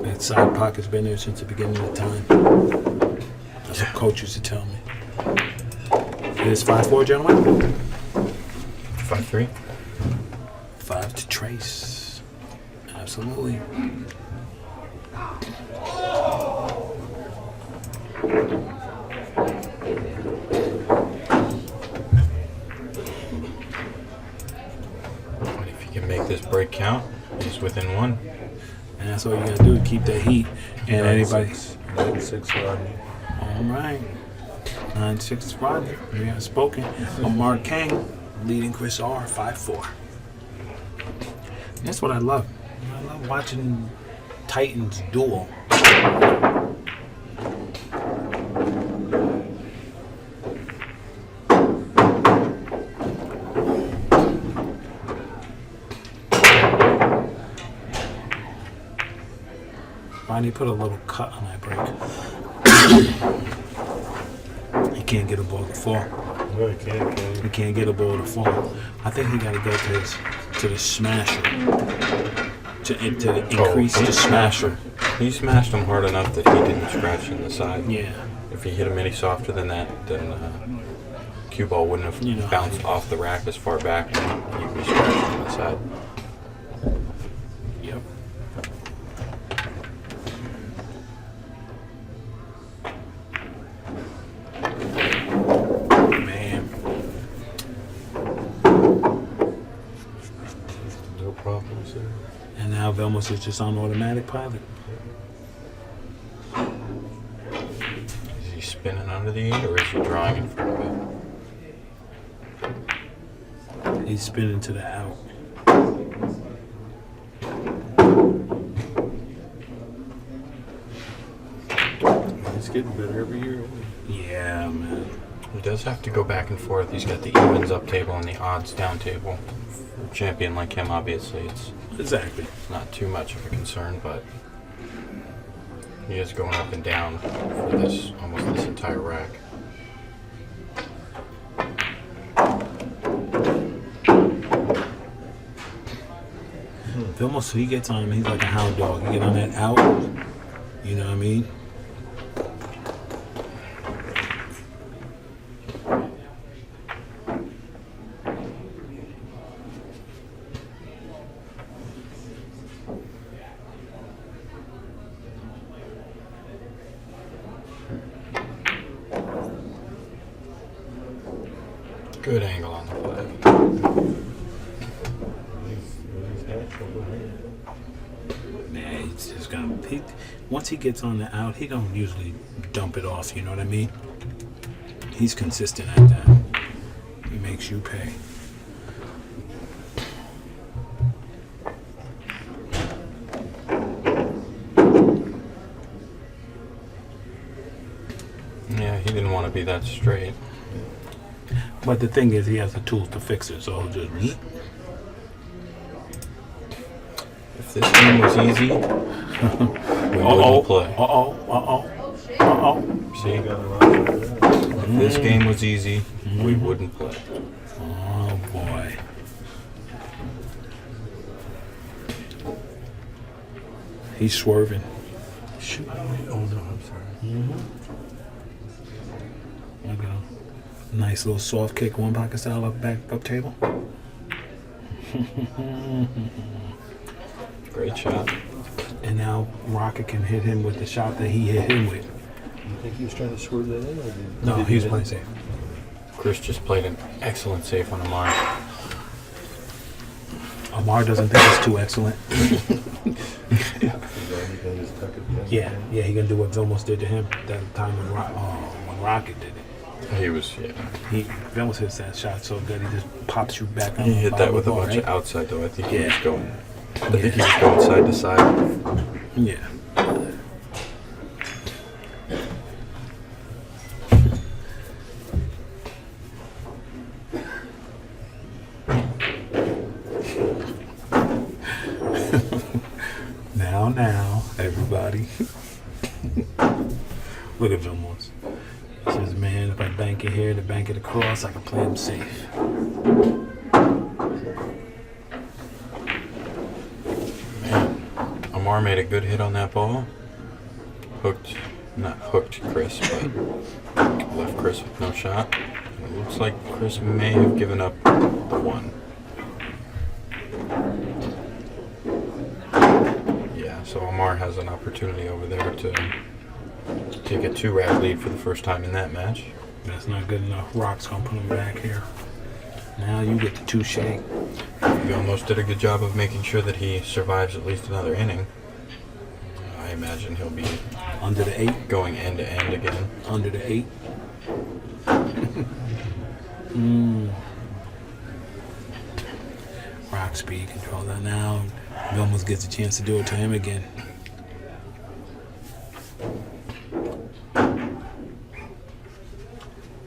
That side pocket's been there since the beginning of time. That's what coach used to tell me. It is 5-4, gentlemen. 5-3. 5 to trace. Absolutely. And if you can make this break count, he's within one. And that's all you gotta do, keep that heat. And anybody. 9-6 Rodney. All right. 9-6 Rodney. We have spoken. Amar King leading Chris R 5-4. That's what I love. I love watching Titans duel. Rodney put a little cut on that break. He can't get a ball to fall. No, he can't. He can't get a ball to fall. I think he got to go to the smasher to increase the smasher. He smashed him hard enough that he didn't scratch in the side. Yeah, If he hit him any softer than that, then cue ball wouldn't have You know. bounced off the rack as far back, and he'd be scratching on the side. yep. Man, No problems there. and now Vilmos is just on automatic pilot. Is he spinning under the 8 or is he drawing in front of it? He's spinning to the out. He's getting better every year. Yeah, man. He does have to go back and forth. He's got the evens up table and the odds down table. For a champion like him, obviously, it's Exactly. not too much of a concern, but he is going up and down for this almost this entire rack. Vilmos, he gets on him, he's like a hound dog. You get on that out, you know what I mean? Good angle on the flag. Man, he's just gonna. Once he gets on the out, he don't usually dump it off. You know what I mean? He's consistent at that. He makes you pay. Yeah, he didn't want to be that straight. But the thing is, he has the tools to fix it. So he'll just. If this game was easy, we wouldn't play. See? If this game was easy, we wouldn't play. Oh boy. He's swerving. Shoot. Oh, no, I'm sorry. Look at him. Nice little soft kick, one pocket style up back up table. Great shot. And now Rocket can hit him with the shot that he hit him with. You think he was trying to swerve that in? Or did, No, did he was hit playing it? safe. Chris just played an excellent save on Amar. Amar doesn't think it's too excellent. He can just tuck it down. Yeah, he gonna do what Vilmos did to him that time when Rocket did it. He was, yeah. Vilmos hits that shot so good, he just pops you back on He the hit bottom that with a of the ball, bunch right? of outside, though. I think he Yeah. was going. I think he was going side to side. Yeah. Now, everybody. Look at Vilmos. He says, man, if I bank it here, to bank it across, I can play him safe. Man, Amar made a good hit on that ball. Not hooked Chris, but left Chris with no shot. It looks like Chris may have given up the one. Yeah, so Amar has an opportunity over there to take a 2-rack lead for the first time in that match. That's not good enough. Rock's gonna put him back here. Now you get the touche. He almost did a good job of making sure that he survives at least another inning. I imagine he'll be Under the 8. going end to end again. Under the 8. Rock speed control that now. Vilmos gets a chance to do it to him again.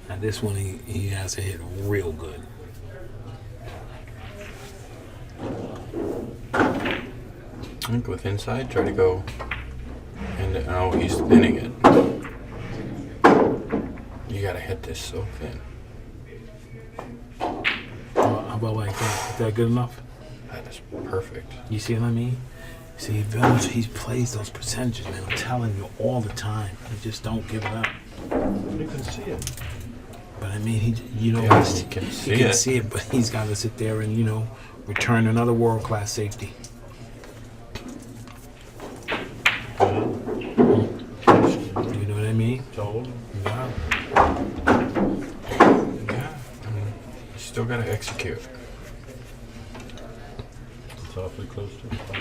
Now this one he has to hit real good. I think with inside, try to go. And oh, he's thinning it. You gotta hit this so thin. How about like that? Is that good enough? That is perfect. You see what I mean? See, Vilmos, he plays those percentages, man. I'm telling you all the time. He just don't give it up. You can see it. But I mean, he Yeah, he can see it. see it, but he's got to sit there and return another world-class safety. You know what I mean? Told. Wow. Yeah, I mean, you still gotta execute. It's awfully close to the ball.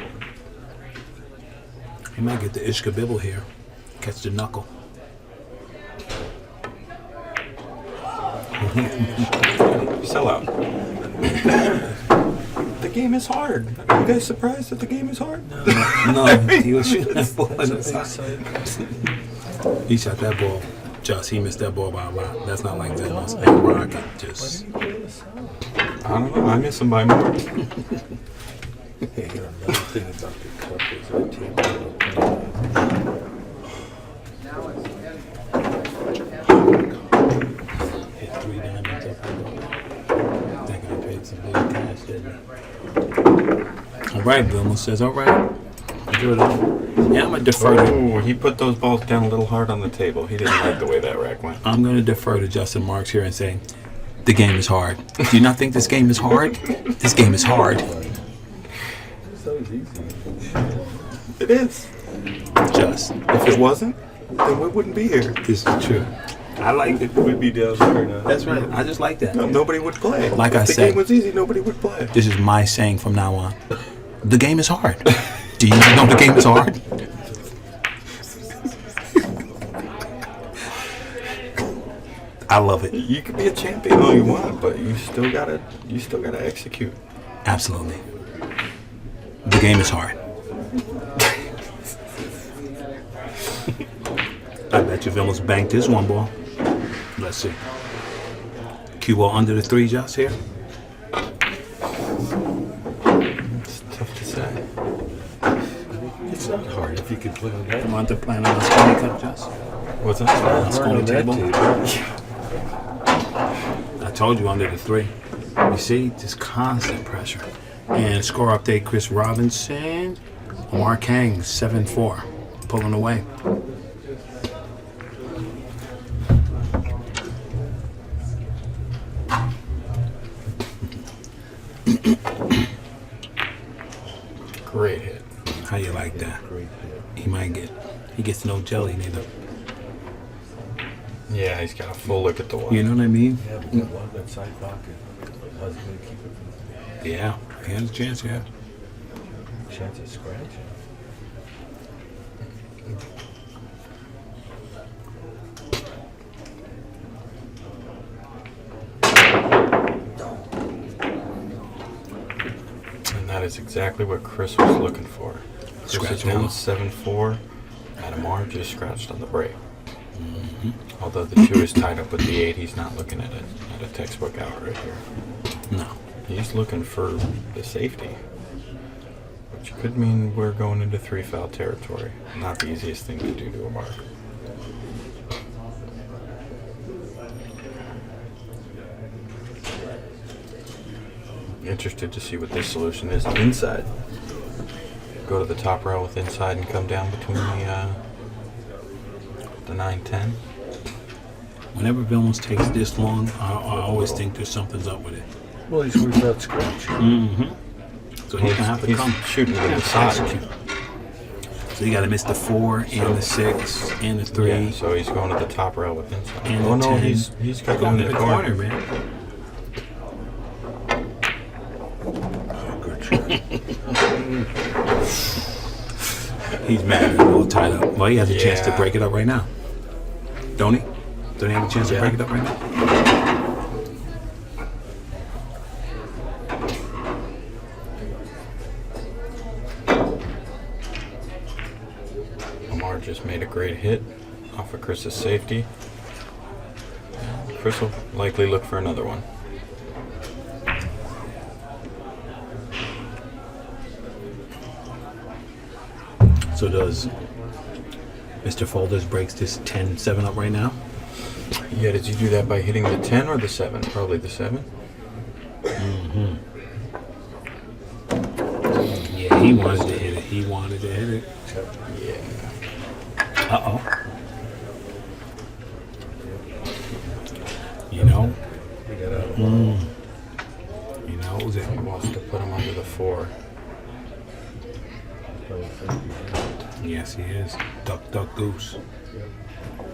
He might get the Ishka Bibble here. Catch the knuckle. Sell out. The game is hard. Are you guys surprised that the game is hard? No, he was shooting that ball in the side. He shot that ball. Just he missed that ball by a lot. That's not like Vilmos and Rocket. Just I don't know. I miss him by more. Hey, another thing about the cup is that table. hit 3 diamonds up there. That guy paid some big cash, didn't he? All right, Vilmos says, all right. Do it all. Yeah, I'm gonna defer to. Oh, he put those balls down a little hard on the table. He didn't like the way that rack went. I'm gonna defer to Justin Marks here and say, the game is hard. Do you not think this game is hard? This game is hard. It's always easy. It is. Just. If it wasn't, then we wouldn't be here. This is true. I like it. We'd be down there now. That's right. I just like that. No, nobody would play. Like if I the said. game was easy, nobody would play. This is my saying from now on. The game is hard. Do you know the game is hard? I love it. You could be a champion all you want, but you still gotta execute. Absolutely. The game is hard. I bet you Vilmos banked this one ball. Let's see. Cue ball under the 3 just here. It's tough to say. It's not hard if you can play on that. Come on to plan on a Scotty Cup just. What's that? On Hard Scotty on that table. table. I told you under the 3. You see, just constant pressure. And score update: Chris Robinson, Mark Hang 7-4, pulling away. Great hit. How you like that? Great hit. He gets no jelly neither. Yeah, he's got a full look at the wall. You know what I mean? Yeah, but that one, that side pocket. How's he going to keep it from Yeah, he has a chance, yeah. chance of scratching? And that is exactly what Chris was looking for. Chris Scratch is down over. 7-4, and Amar just scratched on the break. Although the 2 is tied up with the 8, he's not looking at a textbook out right here. No. He's looking for the safety, which could mean we're going into 3 foul territory. Not the easiest thing to do to Amar. Interested to see what this solution is inside. Go to the top rail with inside and come down between the 9-10. Whenever Vilmos takes this long, I always think there's something's up with it. Well, he's worried about scratching. Mm-hmm. So he's gonna have to He's come. shooting to the side. Execute. So you got to miss the 4 and the 6 and the 3. Yeah, so he's going to the top rail with inside. And Oh the no, 10. he's got Going going to to the corner, man. Good shot. He's mad. He's a little tied up. Well, he has a chance to Yeah. break it up right now. Don't he? Don't he have a chance to Yeah. break it up right now? Amar just made a great hit off of Chris's safety. Chris will likely look for another one. So does Mr. Folders breaks this 10-7 up right now? Yeah, did you do that by hitting the 10 or the 7? Probably the 7. Yeah, he wanted to hit it. He wanted to hit it. Yeah. Uh-oh. You know? He got out of You know, was it? He wants to put him under the 4. Yes, he is. Duck, duck, goose.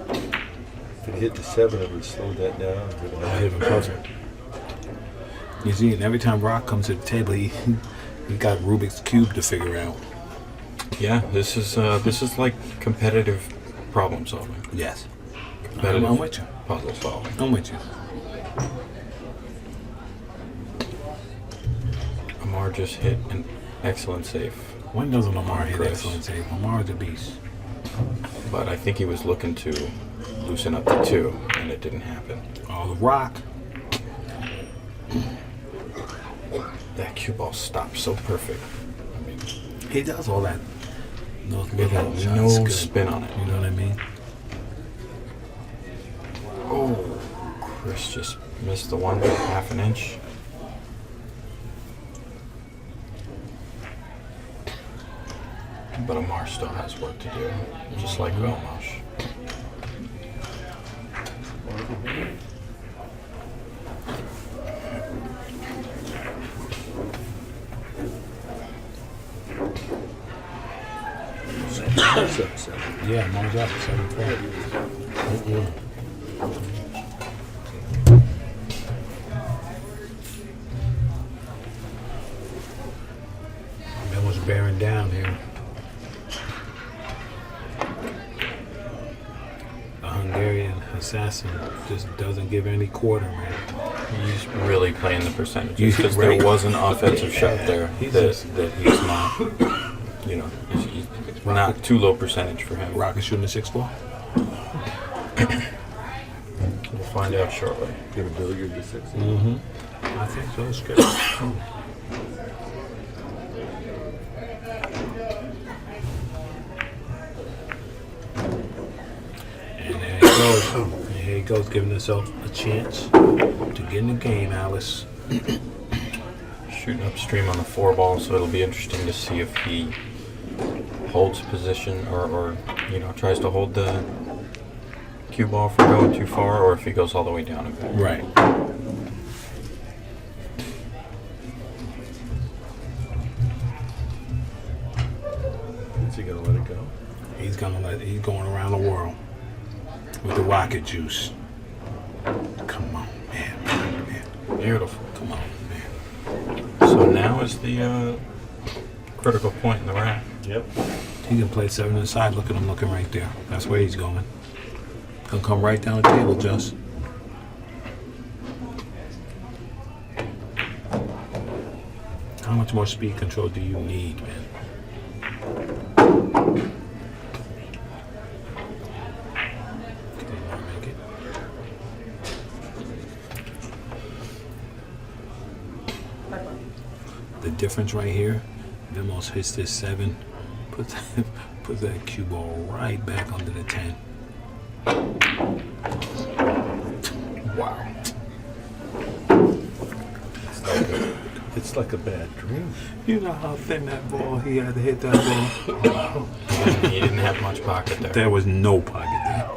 If it hit the 7, it would slow that down. I hit him closer. You see, and every time Rock comes to the table, he got Rubik's Cube to figure out. Yeah, this is like competitive problem solving. Yes. Competitive I'm with you. puzzle solving. I'm with you. Amar just hit an excellent save. When doesn't Lamar hit Chris. excellent save? Lamar's a beast. But I think he was looking to loosen up the 2, and it didn't happen. Oh, the rock. That cue ball stopped so perfect. I mean, He does all that. Those it little had shots no good. spin on it. You know what I mean? Oh, Chris just missed the one by half an inch. But Amar still has work to do, just like Vilmos. That's up 7. Yeah, Mar's up 7-4. Vilmos bearing down here. The Hungarian assassin just doesn't give any quarter, man. He's really playing the percentages He's because right. there was an offensive shot there He's that, just- that he's not, you know, he's not too low percentage for him. Rocket shooting a 6 ball. We'll find out shortly. Gonna billiard the 6. I think so. It's good. And there he goes. And here he goes, giving himself a chance to get in the game, Alice. Shooting upstream on the 4 ball, so it'll be interesting to see if he holds position or you know, tries to hold the cue ball from going too far, or if he goes all the way down a bit. Right. Is he gonna let it go? He's going around the world with the rocket juice. Come on, man. Beautiful. Come on, man. So now is the critical point in the rack. Yep. He can play 7 inside. Look at him looking right there. That's where he's going. He'll come right down the table, Just. How much more speed control do you need, man? Can he not make it? The difference right here, Vilmos hits this 7, puts that cue ball right back under the 10. Wow. It's like a bad dream. You know how thin that ball, he had to hit that ball. He didn't have much pocket there. There was no pocket there.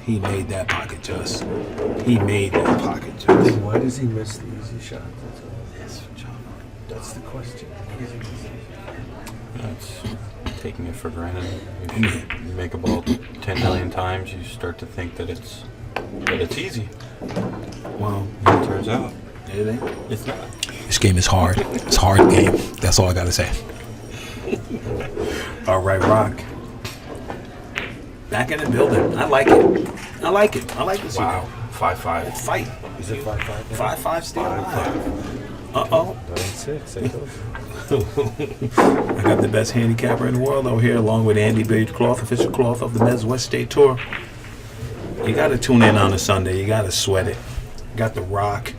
He made that pocket just. He made that pocket just. Then why does he miss the easy shots? Yes, John. That's the question. That's taking it for granted. You make a ball 10 million times, you start to think that it's easy. Well, It turns out it ain't. it's not. This game is hard. It's a hard game. That's all I gotta say. All right, Rock. Back in the building. I like it. I like it. I like this. Wow. 5-5. Fight. Is it 5-5? 5-5 still alive. Uh-oh. 9-6. I told you. I got the best handicapper in the world over here, along with Andy Cloth, official cloth of the Mez West State Tour. You got to tune in on a Sunday. You got to sweat it. Got the Rock,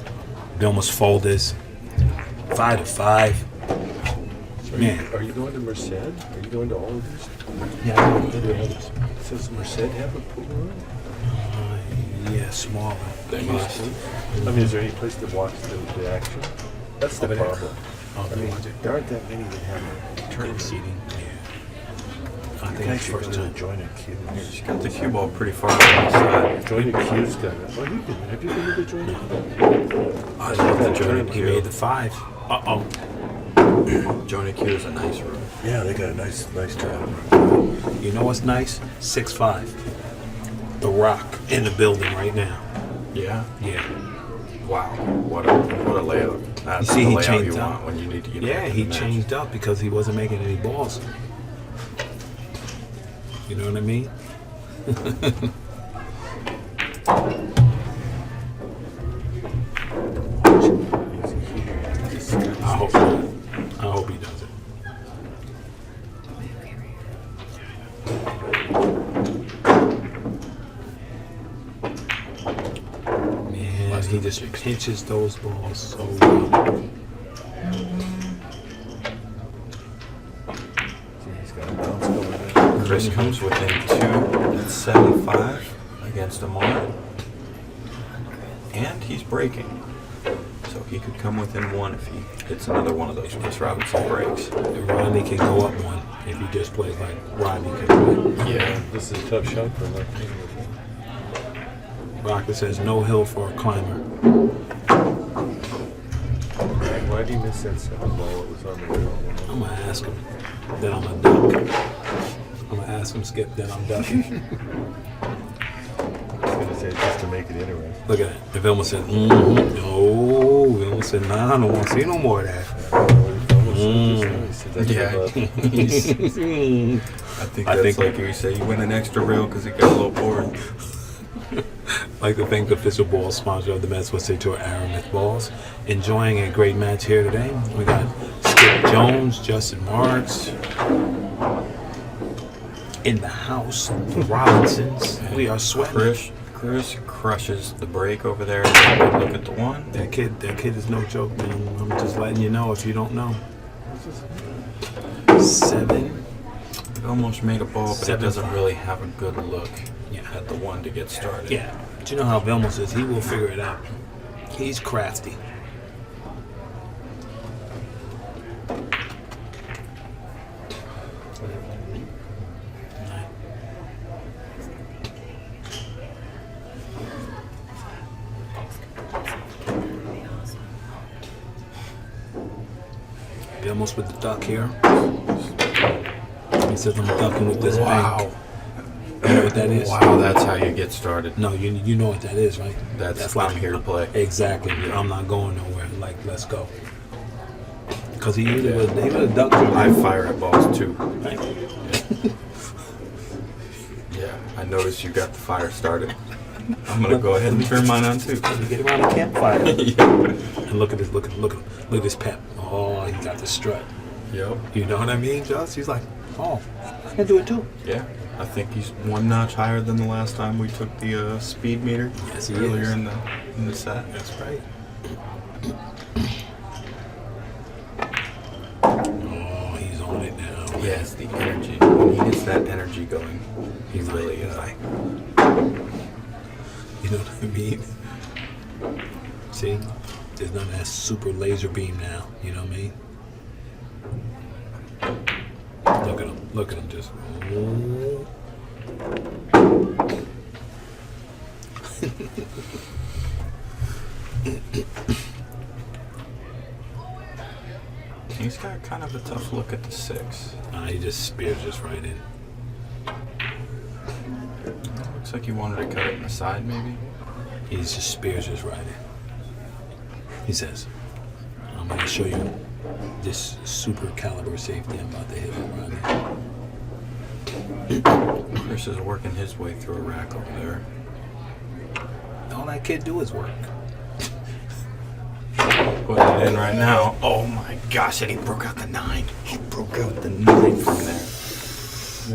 Vilmos folders, 5-5. Man. Are you going to Merced? Are you going to all of these? Yeah, I know. Does Merced have a pool room? Yeah, smaller. They must. I mean, is there any place to watch the action? That's the Over there. problem. Oh, I they mean, watch it. there aren't that many that have Good tournament. seating. Yeah. I You think guys it's should go first to the time. jointed queue. She's got the cue ball pretty far on the side. Jointed queue's got it. Well, you've been. Have you been to the jointed queue? I love the jointed He made cue. the 5. Uh-oh. Jointed cue is a nice room. Yeah, they got a nice travel. You know what's nice? 6-5. The Rock in the building right now. Yeah. Yeah. Wow. What a layout. That's You see, the he layout changed you up. want when you need to get Yeah, back in he the match. changed up because he wasn't making any balls. You know what I mean? I hope not. I hope he does it. he just pinches those balls so well. He's got a bounce going there. Chris comes within 2 at 7-5 against Amar. And he's breaking. So he could come within 1 if he hits another one of those Chris Robinson breaks. And Rodney can go up 1 if he just plays like Rodney can play. Yeah. This is a tough shot for him. Rocker says no hill for a climber. Why did he miss that 7 ball that was on the rail? I'm gonna ask him. Then I'm gonna duck. I'm gonna ask him, Skip. Then I'm ducking. I was gonna say just to make it interesting. Look at it. If Vilmos said, no. Vilmos said, nah, I don't want to see no more of that. Yeah. I think that's like you say, you went an extra rail because it got a little bored. Like to thank the official ball sponsor of the Mets West State Tour, Aramith Balls. Enjoying a great match here today. We got Skip Jones, Justin Marks in the house. The Robinsons. We are sweating. Chris crushes the break over there. Look at the 1. That kid is no joke, man. I'm just letting you know if you don't know. 7. It almost made a ball, but it doesn't 7-5. really have a good look Yeah. at the 1 to get started. Yeah. But you know how Vilmos is. He will figure it out. He's crafty. Vilmos with the duck here. He says I'm ducking with this bank. You know what that is? Wow, that's how you get started. No, you know what that is, right? That's like I'm here to play. Exactly. I'm not going nowhere. Like, let's go. Because he would have ducked him. I fire at balls too. Right? Yeah, I noticed you got the fire started. I'm gonna go ahead and turn mine on too. You get around the campfire. Yeah. And look at this, look at this pep. Oh, he got the strut. Yep. You know what I mean, Josh? He's like, oh, I can do it too. Yeah. I think he's 1 notch higher than the last time we took the speed meter. Yes, he earlier is. in the set. That's right. Oh, he's on it now. He has the energy. When he gets that energy going, he really is. like, you know what I mean? See? There's none of that super laser beam now. You know what I mean? Look at him. Look at him just. Oh. He's got kind of a tough look at the 6. He just spears just right in. Looks like he wanted to cut it in the side, maybe. He just spears just right in. He says, I'm going to show you this super caliber safety I'm about to hit on Rodney. Chris is working his way through a rack over there. All that kid do is work. Putting it in right now. Oh my gosh, and he broke out the 9. He broke out the 9 from there.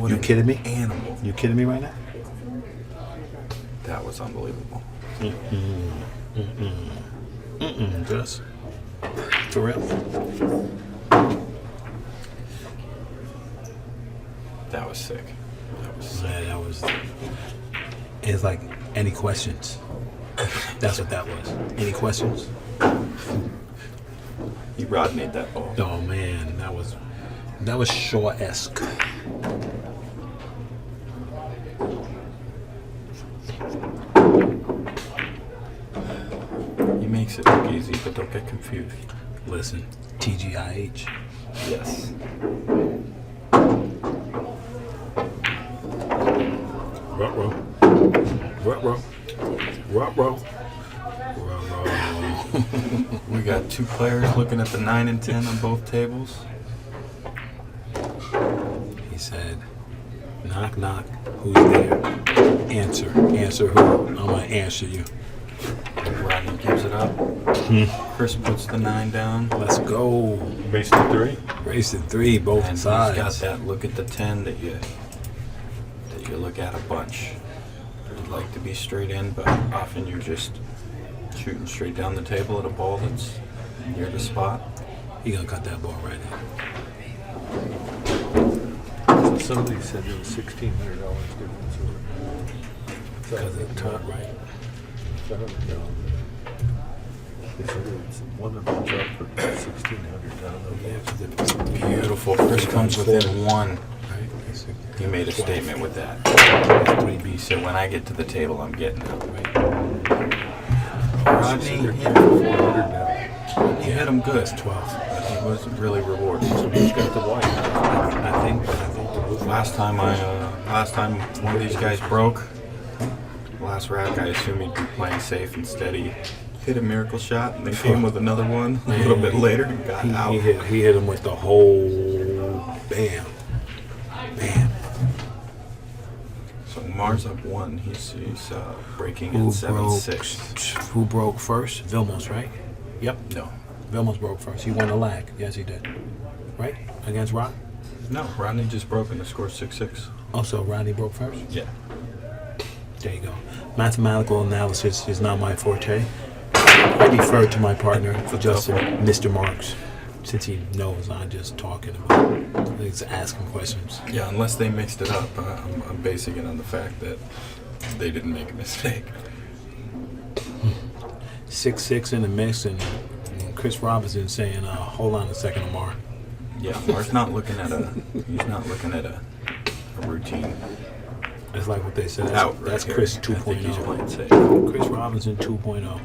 What You an kidding me? Animal. You kidding me right now? That was unbelievable. Just for real. That was sick. That was sick. Yeah, that was. It's like, any questions? That's what that was. Any questions? He Rodneyed that ball. Oh man, that was Shaw-esque. He makes it look easy, but don't get confused. Listen, TGIH. Yes. Ruh-roh. Ruh-roh. Ruh-roh. We got 2 players looking at the 9 and 10 on both tables. He said, knock, knock, who's there? Answer. Answer who? I'm going to answer you. Rodney gives it up. Chris puts the 9 down. Let's go. Race to 3. Race to 3, both And sides. he's got that look at the 10 that you look at a bunch. You'd like to be straight in, but often you're just shooting straight down the table at a ball that's near the spot. He gonna cut that ball right in. Somebody said there was $1,600 difference. Because of the top, right? They said it's one of them dropped for $1,600. Yeah, 'cause it's Beautiful. Chris comes within one. right. He made a statement with that. He said, when I get to the table, I'm getting out. Rodney he hit him good. That's 12. But he wasn't really rewarded. He's got the white. I think the Last time one of these guys broke, last rack, I assume he'd be playing safe and steady. Hit a miracle shot, and then came with another one a little bit later and got out. he hit him with the whole bam. So Mars up one. He's breaking Who at 7-6. Who broke first? Vilmos, right? Yep. No, Vilmos broke first. He won the lag. Yes, he did. Right? Against Rock? no. Rodney just broke and the score 6-6. Also, Rodney broke first? Yeah. There you go. Mathematical analysis is not my forte. I defer to my partner, Justin, Mr. Marks, since he knows I'm just talking about he's asking questions. Yeah, unless they mixed it up, I'm basing it on the fact that they didn't make a mistake. 6-6 in the mix, and Chris Robinson saying, "Hold on a second, Amar." Yeah, Mark's not looking at a routine It's like what they said. out. That's right Chris here. I think he's 2.0. playing safe. Chris Robinson 2.0.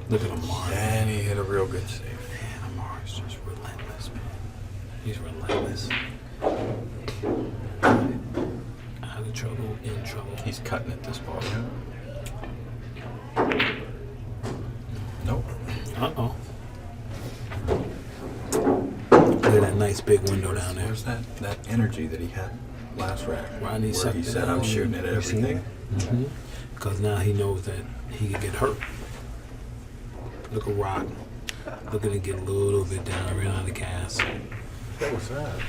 Look at Amar. And he hit a real good save. Man, Amar is just relentless, man. He's relentless. Out of trouble, in trouble. He's cutting at this ball. Nope. Uh-oh. Look at that nice big window down there. Where's that energy that he had last rack? Rodney where sucked he it said, down. I'm shooting at You seen everything. it? Because now he knows that he could get hurt. Look at Rock. Look at him get a little bit down, right on the gas. What was that?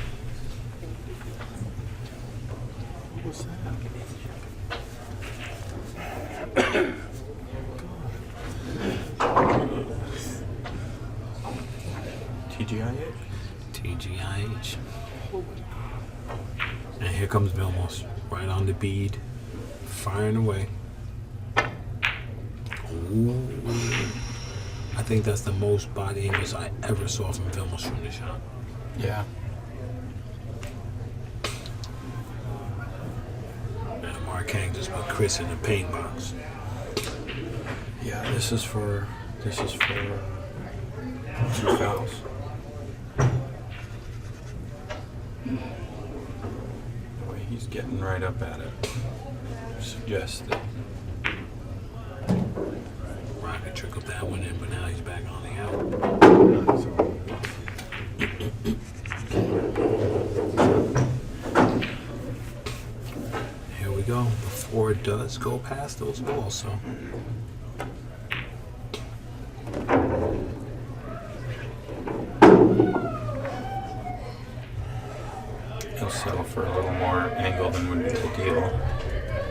What was that? TGIH? TGIH. And here comes Vilmos, right on the bead, firing away. Ooh. I think that's the most body angles I ever saw from Vilmos from the shot. Yeah. And Mark Kang just put Chris in the paint box. Yeah, this is for 2 fouls. The way he's getting right up at it suggests that Rocket trickled that one in, but now he's back on the out. Here we go. Before it does go past those balls, so. he'll settle for a little more angle than would be ideal.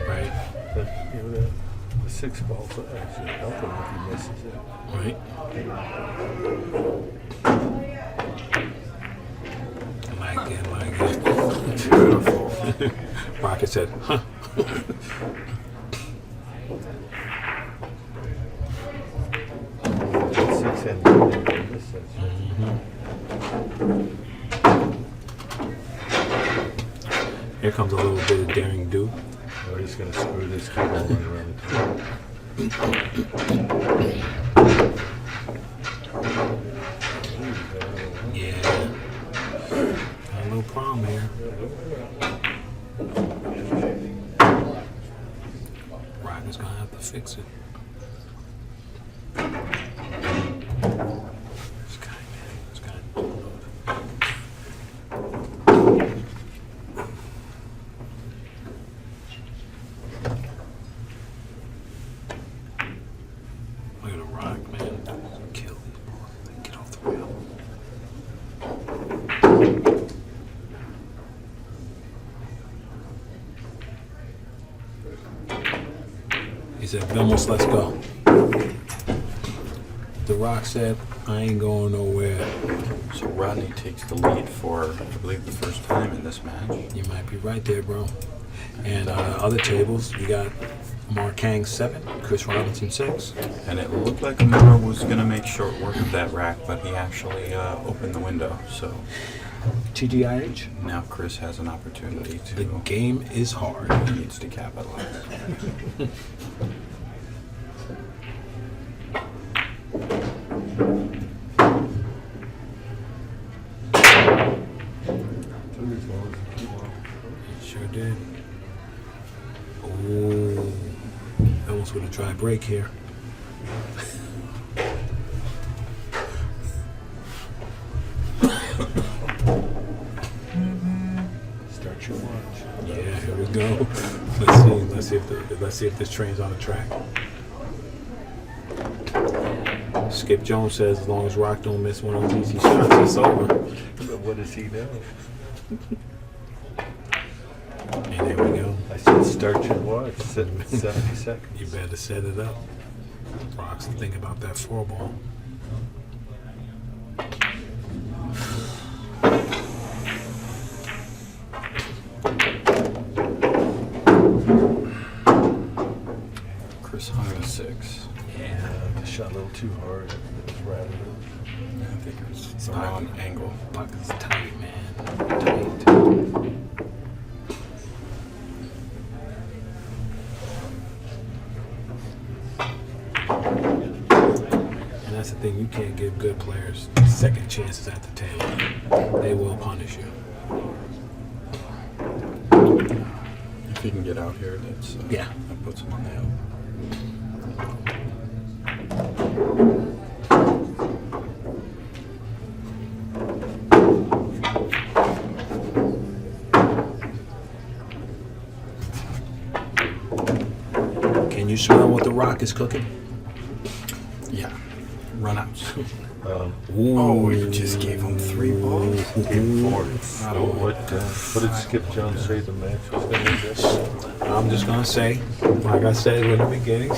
Right, But, you know, the 6 balls actually help him if he misses it. right. Like it. Beautiful. Rocket said, huh. Six and in this sense. Here comes a little bit of daring do. Oh, he's going to screw this kid all around the Yeah. Got a little problem here. Rocket's gonna have to fix it. This guy, man. This guy. Look at the Rock, man. Kill these balls. Get off the rail. said, Vilmos, let's go. The Rock said, I ain't going nowhere. So Rodney takes the lead for, I believe, the first time in this match. You might be right there, bro. And other tables, you got Amar Kang 7, Chris Robinson 6. And it looked like Amara was going to make short work of that rack, but he actually opened the window. So TGIH. now Chris has an opportunity The to. game is hard. He needs to capitalize. Sure did. Ooh. Almost with a dry break here. Start your watch. Yeah, here we go. Let's see if this train's on the track. Skip Jones says, as long as Rock don't miss one of those easy shots, it's over. But what does he know? And there we go. I said start your watch. 70 seconds. You better set it up. Rock's to think about that 4-ball. Chris hung a 6. I shot a little too hard. It was rattled. I think it was the wrong angle. Pocket's tight, man. Tight. And that's the thing, you can't give good players second chances at the table. They will punish you. If he can get out here, that's Yeah. that puts him on the hill. Can you smell what the Rock is cooking? Yeah. Runouts. Ooh. You just gave him 3 balls. What did Skip Jones say the match was going to be? I'm just gonna say, like I said in the beginning,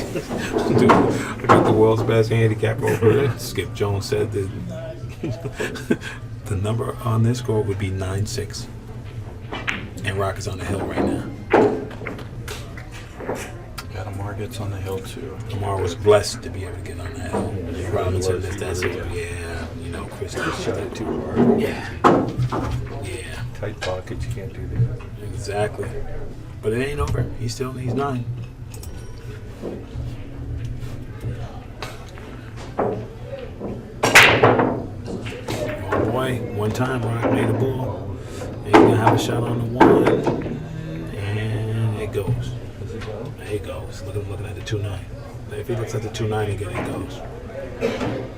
dude, I got the world's best handicap over here. Skip Jones said that the number on this score would be 9-6, and Rock is on the hill right now. Got Amar gets on the hill too. Amar was blessed to be able to get on the hill. Robinson missed that signal. Yeah, you know, Chris Shot it too hard. Yeah, yeah, Tight pockets, you can't do that. exactly. But it ain't over. He's 9. Oh boy, one time Rock made a ball. And he's gonna have a shot on the 1. And it goes. There it goes. Looking at the 2-9. If he looks at the 2-9 again, it goes.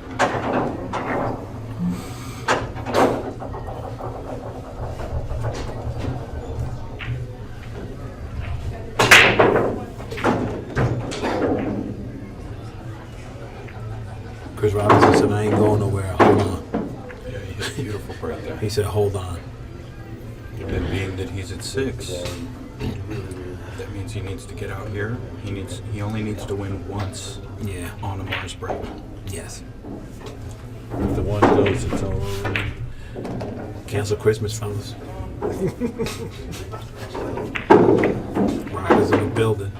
Chris Robinson said, I ain't going nowhere. Hold on. Yeah, he hit a beautiful break there. He said, hold on. And being that he's at 6, that means he needs to get out here. He only needs to win once Yeah. on a Mars break. Yes. If the one goes, it's over. Cancel Christmas, fellas. Rock is in the building.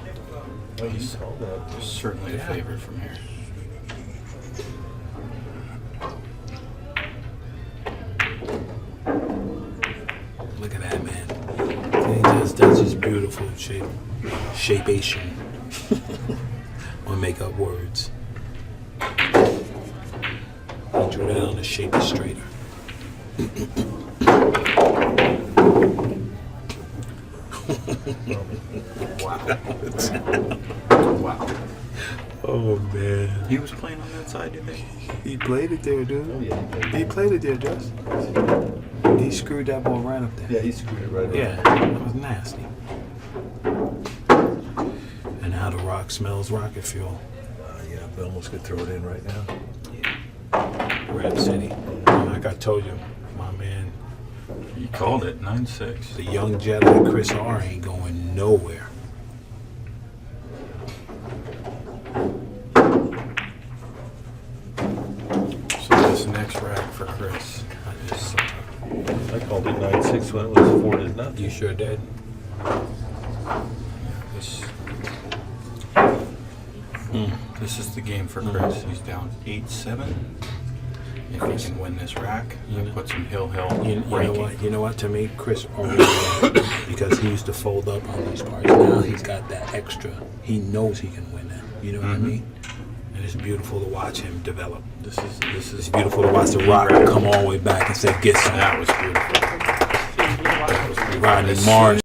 He's certainly a favorite from here. Look at that, man. That's just beautiful shapeation. Or make up words. He drew that on the shape straighter. Wow. Oh man. He was playing on that side, you think? He played it there, dude. He played it there, Just. He screwed that ball right up there. Yeah, he screwed it right Yeah, that was nasty. And now the Rock smells rocket fuel. Yeah, Vilmos could throw it in right now. Rap City. Like I told you, my man, He called it 9-6. the young Jedi Chris R ain't going nowhere. called it 9-6 when it was 4-0. You sure did. This is the game for Chris. He's down 8-7. If he can win this rack, he puts him hill You know ranking. what? You know what? To me, Chris already won because he used to fold up on these parts. Now he's got that extra. He knows he can win that. You know what I mean? And it's beautiful to watch him develop. This It's is beautiful to watch the rock come all the way back and say, "Get some." that was beautiful. That Rodney As Mars.